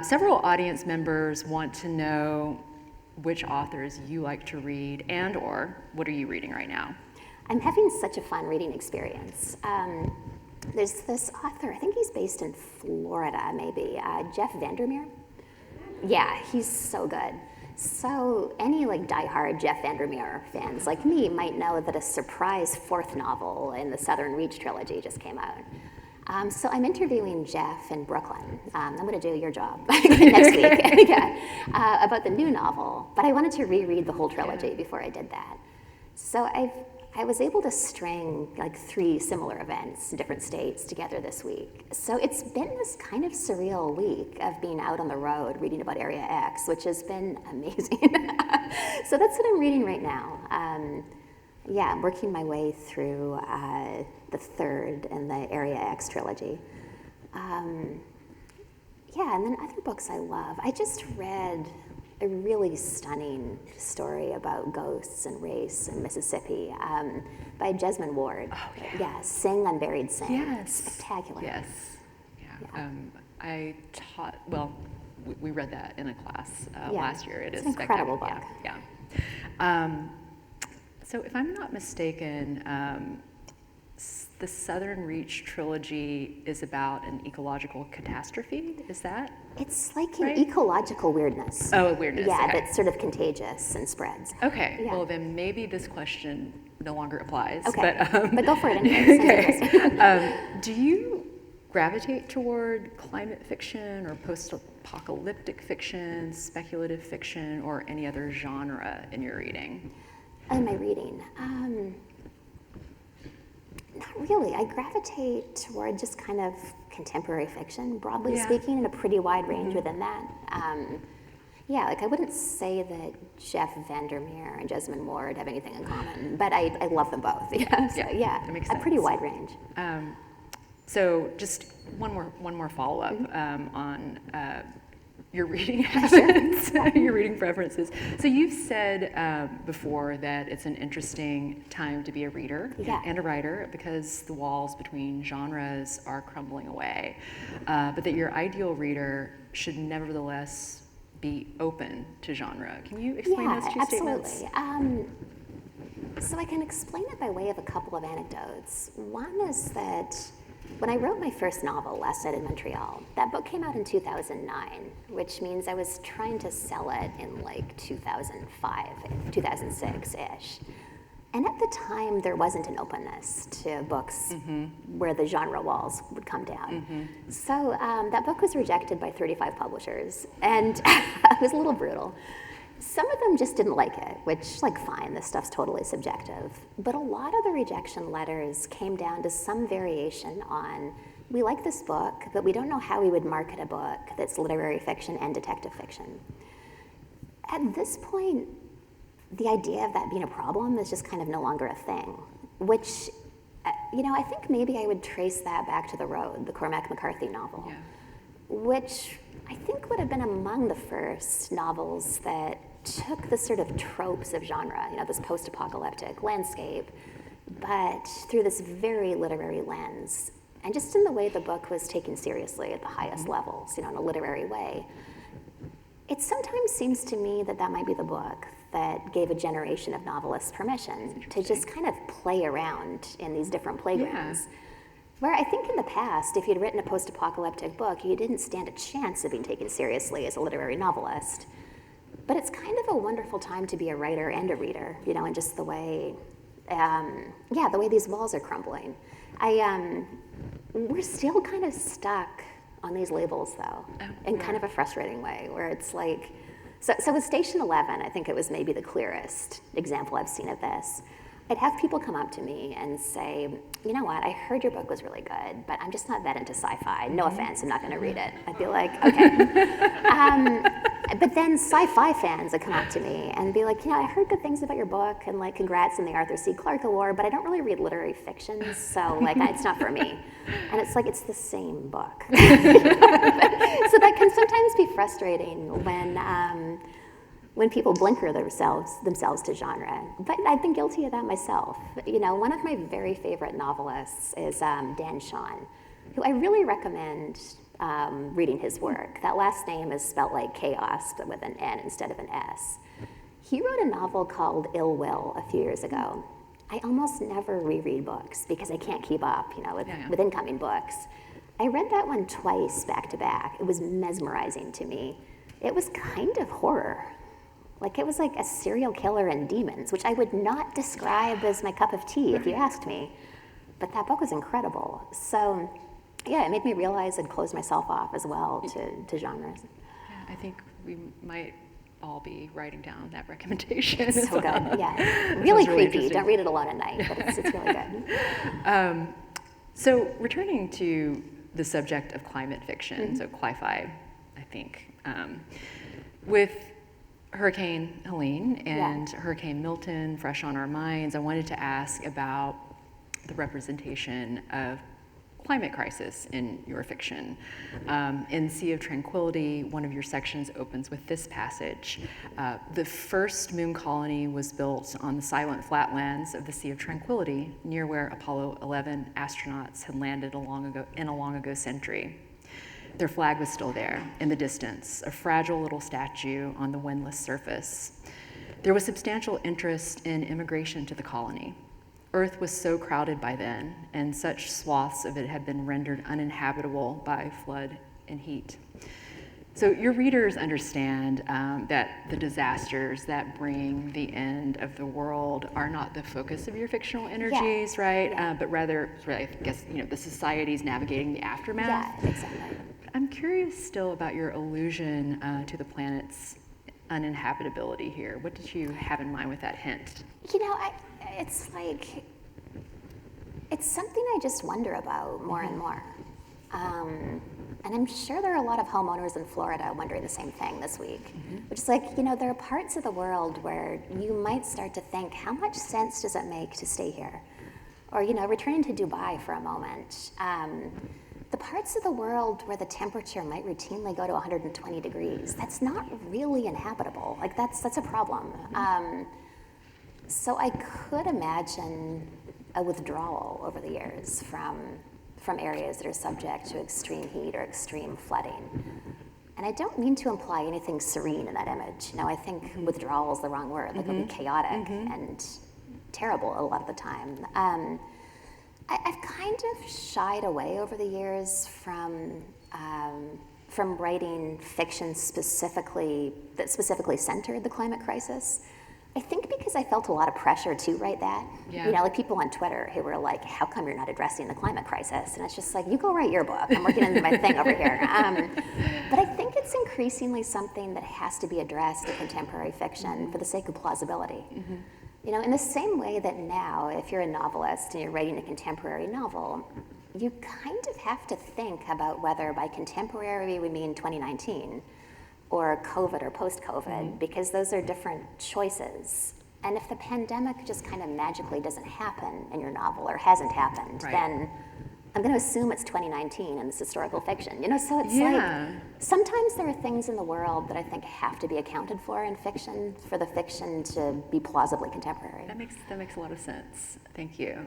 Several audience members want to know which authors you like to read, and or what are you reading right now? I'm having such a fun reading experience. There's this author, I think he's based in Florida, maybe, Jeff Vandermeer. Yeah, he's so good. So any like diehard Jeff Vandermeer fans like me might know that a surprise fourth novel in the Southern Reach trilogy just came out. So I'm interviewing Jeff in Brooklyn. I'm going to do your job next week about the new novel. But I wanted to reread the whole trilogy before I did that. So I was able to string like 3 similar events in different states together this week. So it's been this kind of surreal week of being out on the road reading about Area X, which has been amazing. So that's what I'm reading right now. I'm working my way through the third in the Area X trilogy. And then other books I love. I just read a really stunning story about ghosts and race in Mississippi by Jesmyn Ward. Oh, yeah. Yeah, Sing Unburied Sing. Yes. Spectacular. Yes. Yeah. I taught, well, we read that in a class last year. It's an incredible book. Yeah. So if I'm not mistaken, the Southern Reach trilogy is about an ecological catastrophe, is that? It's like right? an ecological weirdness. Oh, weirdness. Yeah, okay. that's sort of contagious and spreads. Okay, Yeah. well then maybe this question no longer applies. Okay, But go for it anyway. okay. Do you gravitate toward climate fiction or post-apocalyptic fiction, speculative fiction, or any other genre in your reading? In my reading, not really. I gravitate toward just kind of contemporary fiction, broadly speaking, and a pretty wide range within that. Yeah, like I wouldn't say that Jeff Vandermeer and Jesmyn Ward have anything in common, but I love them both. Yeah, so, yeah, that makes a pretty sense. wide range. So just one more follow-up on your reading habits, your reading preferences. So you've said before that it's an interesting time to be a reader and a writer because the walls between genres are crumbling away, but that your ideal reader should nevertheless be open to genre. Can you explain those two statements? Absolutely. So I can explain it by way of a couple of anecdotes. One is that when I wrote my first novel, Last Night in Montreal, that book came out in 2009, which means I was trying to sell it in like 2005, 2006-ish. And at the time, there wasn't an openness to books where the genre walls would come down. So that book was rejected by 35 publishers, and it was a little brutal. Some of them just didn't like it, which, like, fine, this stuff's totally subjective. But a lot of the rejection letters came down to some variation on, we like this book, but we don't know how we would market a book that's literary fiction and detective fiction. At this point, the idea of that being a problem is just kind of no longer a thing, which, I think maybe I would trace that back to The Road, the Cormac McCarthy novel, which I think would have been among the first novels that took the sort of tropes of genre, this post-apocalyptic landscape, but through this very literary lens, and just in the way the book was taken seriously at the highest levels, in a literary way. It sometimes seems to me that that might be the book that gave a generation of novelists permission to just kind of play around in these different playgrounds. Where I think in the past, if you'd written a post-apocalyptic book, you didn't stand a chance of being taken seriously as a literary novelist. But it's kind of a wonderful time to be a writer and a reader, and just the way, the way these walls are crumbling. We're still kind of stuck on these labels, though, in kind of a frustrating way, where it's like, so with Station 11, I think it was maybe the clearest example I've seen of this. I'd have people come up to me and say, you know what, I heard your book was really good, but I'm just not that into sci-fi. No offense, I'm not going to read it. I'd be like, okay. But then sci-fi fans would come up to me and be like, I heard good things about your book, and like, congrats on the Arthur C. Clarke Award, but I don't really read literary fiction, so like, it's not for me. And it's like, it's the same book. So that can sometimes be frustrating when people blinker themselves to genre. But I've been guilty of that myself. One of my very favorite novelists is Dan Shawn, who I really recommend reading his work. That last name is spelt like chaos, but with an N instead of an S. He wrote a novel called Ill Will a few years ago. I almost never reread books because I can't keep up, with incoming books. I read that one twice back to back. It was mesmerizing to me. It was kind of horror. Like, it was like a serial killer and demons, which I would not describe as my cup of tea if you asked me. But that book was incredible. So, it made me realize I'd closed myself off as well to genres. Yeah, I think we might all be writing down that recommendation. It's so good, yeah. Really creepy. Don't read it alone at night, but it's really good. So, returning to the subject of climate fiction, so cli-fi, I think, with Hurricane Helene and Hurricane Milton fresh on our minds, I wanted to ask about the representation of climate crisis in your fiction. In Sea of Tranquility, one of your sections opens with this passage. The first moon colony was built on the silent flatlands of the Sea of Tranquility, near where Apollo 11 astronauts had landed in a long ago century. Their flag was still there, in the distance, a fragile little statue on the windless surface. There was substantial interest in immigration to the colony. Earth was so crowded by then, and such swaths of it had been rendered uninhabitable by flood and heat. So your readers understand that the disasters that bring the end of the world are not the focus of your fictional energies, right? But rather, I guess, the societies navigating the aftermath. Yeah, exactly. I'm curious still about your allusion to the planet's uninhabitability here. What did you have in mind with that hint? It's like, it's something I just wonder about more and more. And And I'm sure there are a lot of homeowners in Florida wondering the same thing this week, which is like, there are parts of the world where you might start to think, how much sense does it make to stay here? Or, returning to Dubai for a moment. The parts of the world where the temperature might routinely go to 120 degrees, that's not really inhabitable. Like, that's a problem. So I could imagine a withdrawal over the years from areas that are subject to extreme heat or extreme flooding. And I don't mean to imply anything serene in that image. I think withdrawal is the wrong word. Like, it'll be chaotic and terrible a lot of the time. I've kind of shied away over the years from writing fiction that specifically centered the climate crisis. I think because I felt a lot of pressure to write that. Yeah. Like people on Twitter who were like, how come you're not addressing the climate crisis? And it's just like, you go write your book. I'm working on my thing over here. But I think it's increasingly something that has to be addressed in contemporary fiction for the sake of plausibility. In the same way that now, if you're a novelist and you're writing a contemporary novel, you kind of have to think about whether by contemporary we mean 2019 or COVID or post-COVID, because those are different choices. And if the pandemic just kind of magically doesn't happen in your novel or hasn't happened, then I'm going to assume it's 2019 in this historical fiction. So it's like, sometimes there are things in the world that I think have to be accounted for in fiction for the fiction to be plausibly contemporary. That makes a lot of sense. Thank you.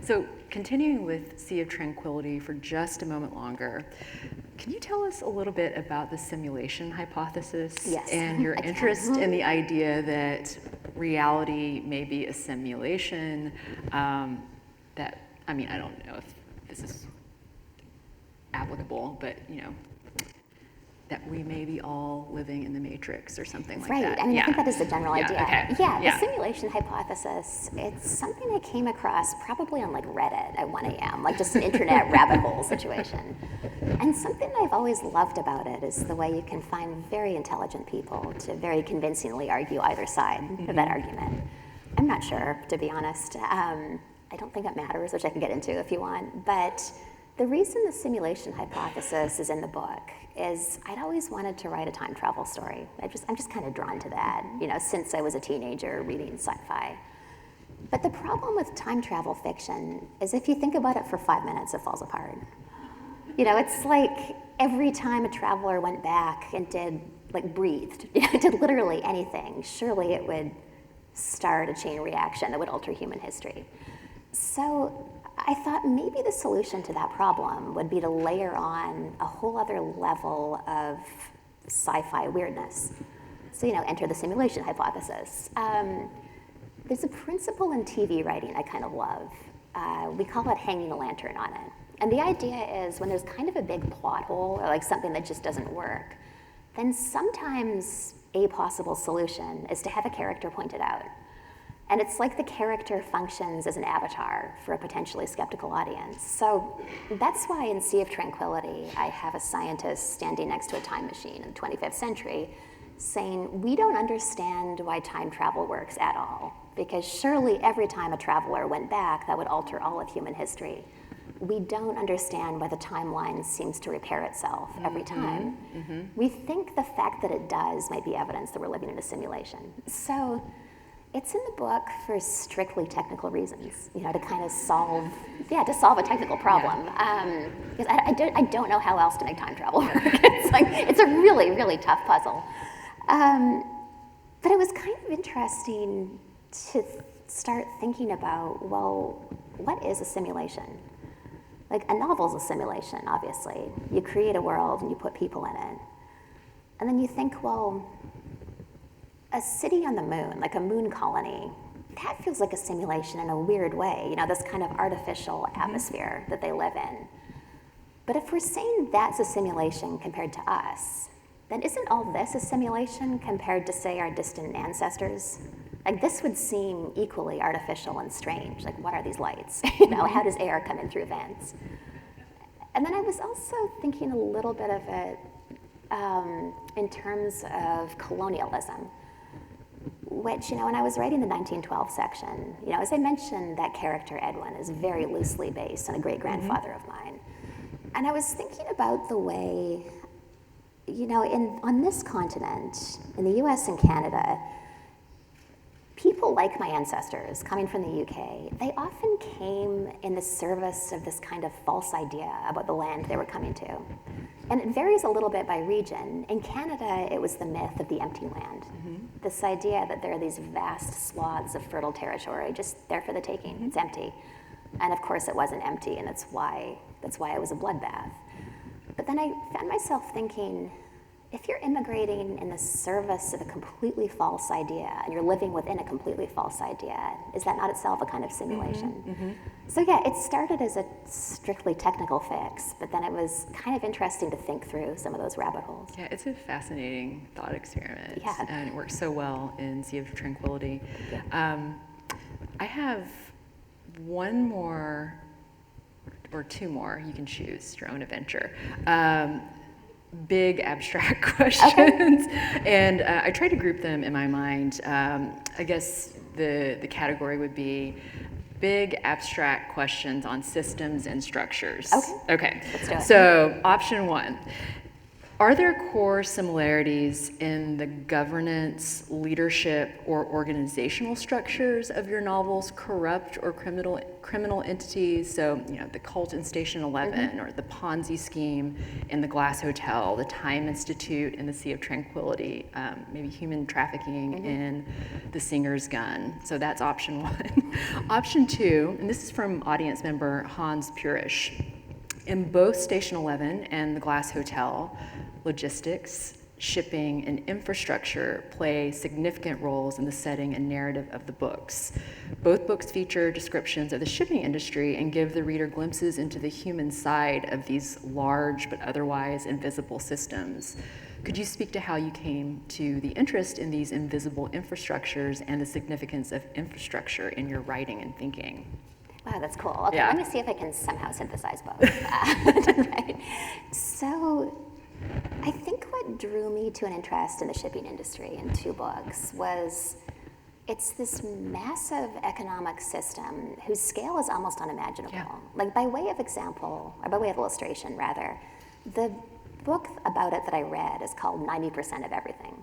So continuing with Sea of Tranquility for just a moment longer, can you tell us a little bit about the simulation hypothesis and your interest in the idea that reality may be a simulation? I don't know if this is applicable, but that we may be all living in the Matrix or something like that. Right. I think that is the general idea. Okay. The simulation hypothesis, it's something I came across probably on like Reddit at 1 a.m., like just an internet rabbit hole situation. And something I've always loved about it is the way you can find very intelligent people to very convincingly argue either side of that argument. I'm not sure, to be honest. I don't think it matters, which I can get into if you want. But the reason the simulation hypothesis is in the book is I'd always wanted to write a time travel story. I'm just kind of drawn to that, since I was a teenager reading sci-fi. But the problem with time travel fiction is if you think about it for 5 minutes, it falls apart. It's like every time a traveler went back and breathed, did literally anything, surely it would start a chain reaction that would alter human history. So I thought maybe the solution to that problem would be to layer on a whole other level of sci-fi weirdness. So, enter the simulation hypothesis. There's a principle in TV writing I kind of love. We call it hanging a lantern on it. And the idea is when there's kind of a big plot hole or like something that just doesn't work, then sometimes a possible solution is to have a character point it out. And it's like the character functions as an avatar for a potentially skeptical audience. So that's why in Sea of Tranquility, I have a scientist standing next to a time machine in the 25th century saying, we don't understand why time travel works at all, because surely every time a traveler went back, that would alter all of human history. We don't understand why the timeline seems to repair itself every time. We think the fact that it does might be evidence that we're living in a simulation. So it's in the book for strictly technical reasons, to kind of solve a technical problem. Because I don't know how else to make time travel work. It's a really, really tough puzzle. But it was kind of interesting to start thinking about, well, what is a simulation? Like, a novel's a simulation, obviously. You create a world and you put people in it. And then you think, well, a city on the moon, like a moon colony, that feels like a simulation in a weird way, this kind of artificial atmosphere that they live in. But if we're saying that's a simulation compared to us, then isn't all this a simulation compared to, say, our distant ancestors? Like, this would seem equally artificial and strange. Like, what are these lights? How does air come in through vents? And then I was also thinking a little bit of it in terms of colonialism, which, when I was writing the 1912 section, as I mentioned, that character, Edwin, is very loosely based on a great-grandfather of mine. And I was thinking about the way, on this continent, in the US and Canada, people like my ancestors coming from the UK, they often came in the service of this kind of false idea about the land they were coming to. And it varies a little bit by region. In Canada, it was the myth of the empty land. This idea that there are these vast swaths of fertile territory just there for the taking. It's empty. And of course it wasn't empty, and that's why it was a bloodbath. But then I found myself thinking, if you're immigrating in the service of a completely false idea and you're living within a completely false idea, is that not itself a kind of simulation? So yeah, it started as a strictly technical fix, but then it was kind of interesting to think through some of those rabbit holes. Yeah, it's a fascinating thought experiment. Yeah. And it works so well in Sea of Tranquility. Yeah. I have one more, or two more, you can choose your own adventure. Big abstract questions, and I tried to group them in my mind. I guess the category would be big abstract questions on systems and structures. Okay. Let's do it. So option one. Are there core similarities in the governance, leadership, or organizational structures of your novels corrupt or criminal entities? So, the cult in Station 11, or the Ponzi scheme in the Glass Hotel, the Time Institute in the Sea of Tranquility, maybe human trafficking in the Singer's Gun. So that's option one. Option two, and this is from audience member Hans Purish. In both Station 11 and the Glass Hotel, logistics, shipping, and infrastructure play significant roles in the setting and narrative of the books. Both books feature descriptions of the shipping industry and give the reader glimpses into the human side of these large but otherwise invisible systems. Could you speak to how you came to the interest in these invisible infrastructures and the significance of infrastructure in your writing and thinking? Wow, that's cool. Okay, Yeah. let me see if I can somehow synthesize both. Right. So I think what drew me to an interest in the shipping industry in two books was it's this massive economic system whose scale is almost unimaginable. Yeah. Like by way of example, or by way of illustration rather, the book about it that I read is called 90% of Everything,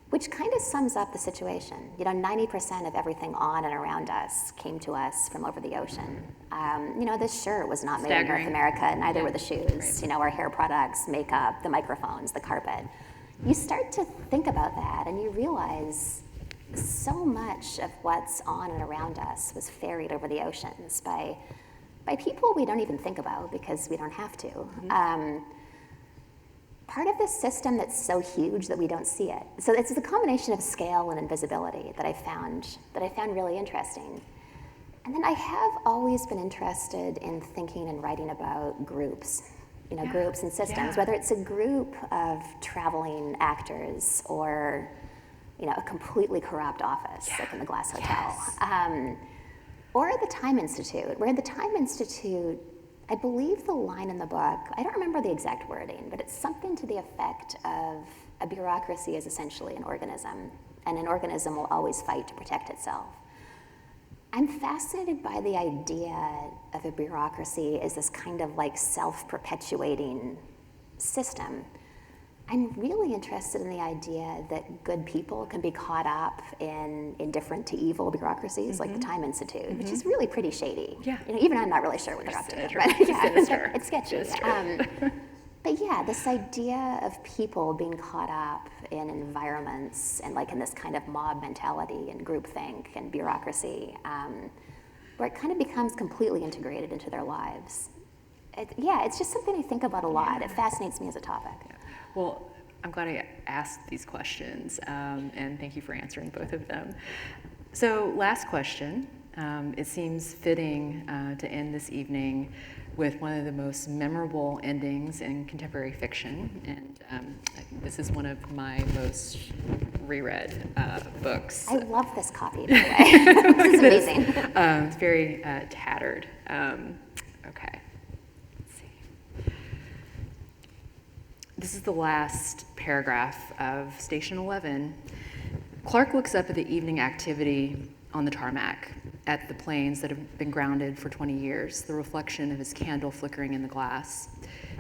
which kind of sums up the situation. 90% of everything on and around us came to us from over the ocean. This shirt was not made in North America, neither were the shoes. Right. Our hair products, makeup, the microphones, the carpet. You start to think about that and you realize so much of what's on and around us was ferried over the oceans by people we don't even think about because we don't have to. Part of this system that's so huge that we don't see it. So it's the combination of scale and invisibility that I found really interesting. And then I have always been interested in thinking and writing about groups, groups and systems, whether it's a group of traveling actors or, a completely corrupt office like in the Glass Hotel. Or the Time Institute, where the Time Institute, I believe the line in the book, I don't remember the exact wording, but it's something to the effect of a bureaucracy is essentially an organism, and an organism will always fight to protect itself. I'm fascinated by the idea of a bureaucracy as this kind of like self-perpetuating system. I'm really interested in the idea that good people can be caught up in indifferent to evil bureaucracies like the Time Institute, which is really pretty shady. Yeah. Even I'm not really sure what they're up to. Sinister. But yeah, Sinister. it's sketchy. But yeah, this idea of people being caught up in environments and like in this kind of mob mentality and groupthink and bureaucracy, where it kind of becomes completely integrated into their lives. It's just something I think about a lot. It fascinates me as a topic. Yeah. Well, I'm glad I asked these questions, and thank you for answering both of them. So, last question. It seems fitting to end this evening with one of the most memorable endings in contemporary fiction, and this is one of my most reread books. I love this copy, by the way. This is amazing. It's very tattered. Okay. This is the last paragraph of Station 11. Clark looks up at the evening activity on the tarmac, at the planes that have been grounded for 20 years, the reflection of his candle flickering in the glass.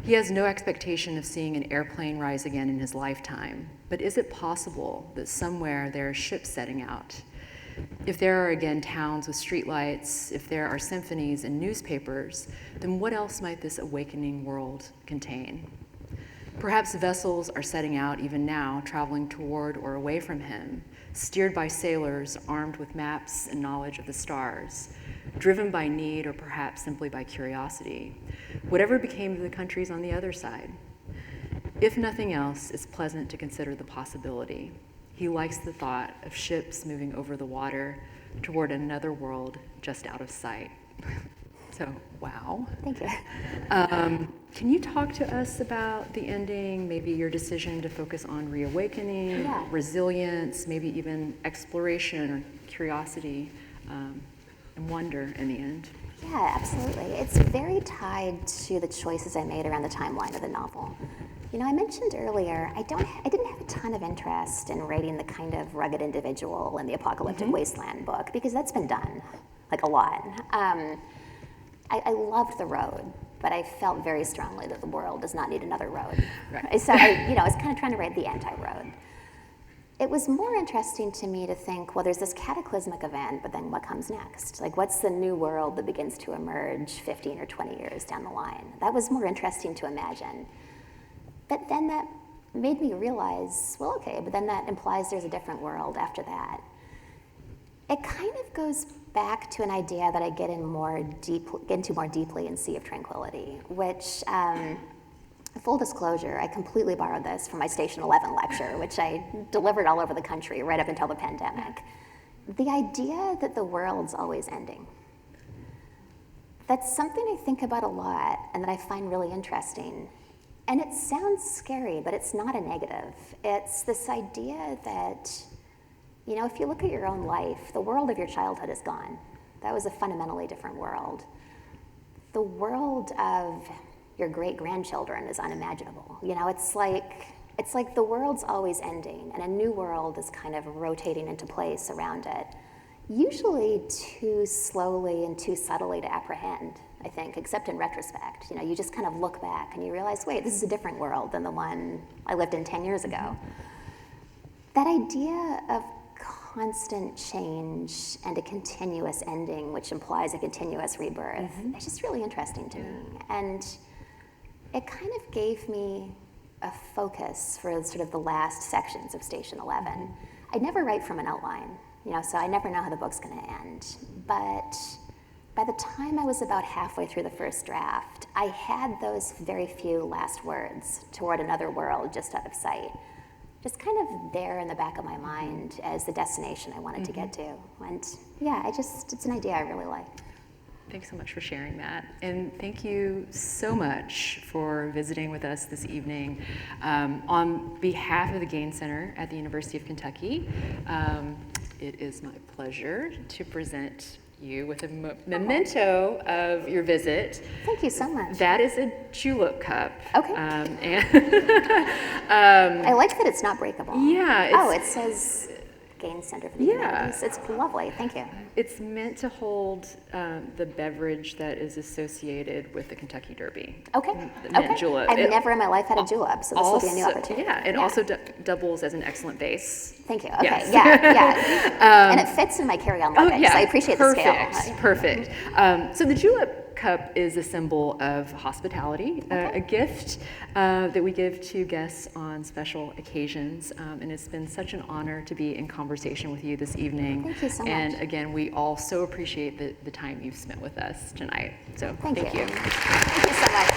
He has no expectation of seeing an airplane rise again in his lifetime. But is it possible that somewhere there are ships setting out? If there are again towns with streetlights, if there are symphonies and newspapers, then what else might this awakening world contain? Perhaps vessels are setting out even now, traveling toward or away from him, steered by sailors armed with maps and knowledge of the stars, driven by need or perhaps simply by curiosity. Whatever became of the countries on the other side? If nothing else, it's pleasant to consider the possibility. He likes the thought of ships moving over the water toward another world just out of sight. So, wow. Thank you. Can you talk to us about the ending, maybe your decision to focus on reawakening, Yeah. resilience, maybe even exploration or curiosity and wonder in the end? Yeah, absolutely. It's very tied to the choices I made around the timeline of the novel. You know, I mentioned earlier, I didn't have a ton of interest in writing the kind of rugged individual in the apocalyptic wasteland book, because that's been done, like a lot. I loved the road, but I felt very strongly that the world does not need another road. Right. So I was kind of trying to write the anti-road. It was more interesting to me to think, well, there's this cataclysmic event, but then what comes next? Like, what's the new world that begins to emerge 15 or 20 years down the line? That was more interesting to imagine. But then that made me realize, well, okay, but then that implies there's a different world after that. It kind of goes back to an idea that I get into more deeply in Sea of Tranquility, which, full disclosure, I completely borrowed this from my Station 11 lecture, which I delivered all over the country right up until the pandemic. The idea that the world's always ending. That's something I think about a lot and that I find really interesting. And it sounds scary, but it's not a negative. It's this idea that, you know, if you look at your own life, the world of your childhood is gone. That was a fundamentally different world. The world of your great-grandchildren is unimaginable. You know, it's like the world's always ending, and a new world is kind of rotating into place around it, usually too slowly and too subtly to apprehend, I think, except in retrospect. You know, you just kind of look back and you realize, wait, this is a different world than the one I lived in 10 years ago. That idea of constant change and a continuous ending, which implies a continuous rebirth, is just really interesting to me. And it kind of gave me a focus for sort of the last sections of Station 11. I never write from an outline, you know, so I never know how the book's going to end. But by the time I was about halfway through the first draft, I had those very few last words, toward another world just out of sight, just kind of there in the back of my mind as the destination I wanted to get to. And yeah, it's an idea I really like. Thanks so much for sharing that. And thank you so much for visiting with us this evening. On behalf of the Gain Center at the University of Kentucky, it is my pleasure to present you with a memento of your visit. Thank you so much. That is a julep cup. Okay. I like that it's not breakable. Yeah. It says Gain Center for the Humanities. It's lovely. Thank you. It's meant to hold the beverage that is associated with the Kentucky Derby. Okay. The mint julep. I've never in my life had a julep, so this will be a new opportunity. Yeah, it also doubles as an excellent base. Thank you. Okay. Yes. Yeah. And it fits in my carry-on luggage, so I appreciate the scale. Perfect. So the julep cup is a symbol of hospitality, a gift that we give to guests on special occasions. And it's been such an honor to be in conversation with you this evening. Thank you so much. And again, we all so appreciate the time you've spent with us tonight. So thank you. Thank you so much.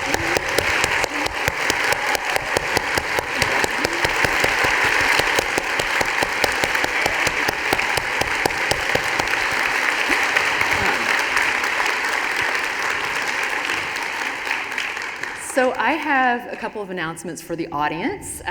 So I have a couple of announcements for the audience.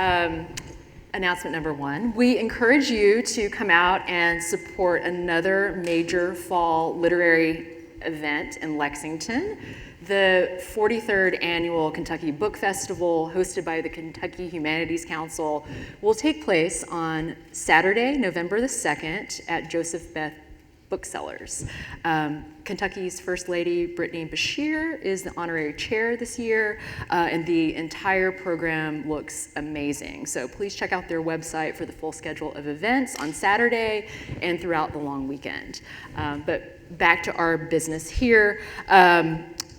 Announcement number one, we encourage you to come out and support another major fall literary event in Lexington. The 43rd Annual Kentucky Book Festival, hosted by the Kentucky Humanities Council, will take place on Saturday, November the 2nd at Joseph booksellers. Kentucky's First Lady, Brittany Bashir, is the honorary chair this year, and the entire program looks amazing. So please check out their website for the full schedule of events on Saturday and throughout the long weekend. But back to our business here.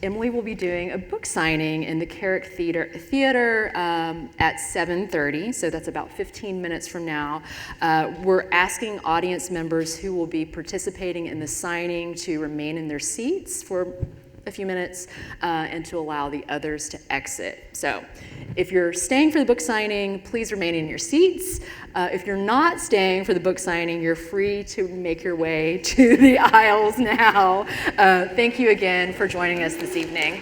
Emily will be doing a book signing in the Carrick Theater at 7:30, so that's about 15 minutes from now. We're asking audience members who will be participating in the signing to remain in their seats for a few minutes and to allow the others to exit. So if you're staying for the book signing, please remain in your seats. If you're not staying for the book signing, you're free to make your way to the aisles now. Thank you again for joining us this evening.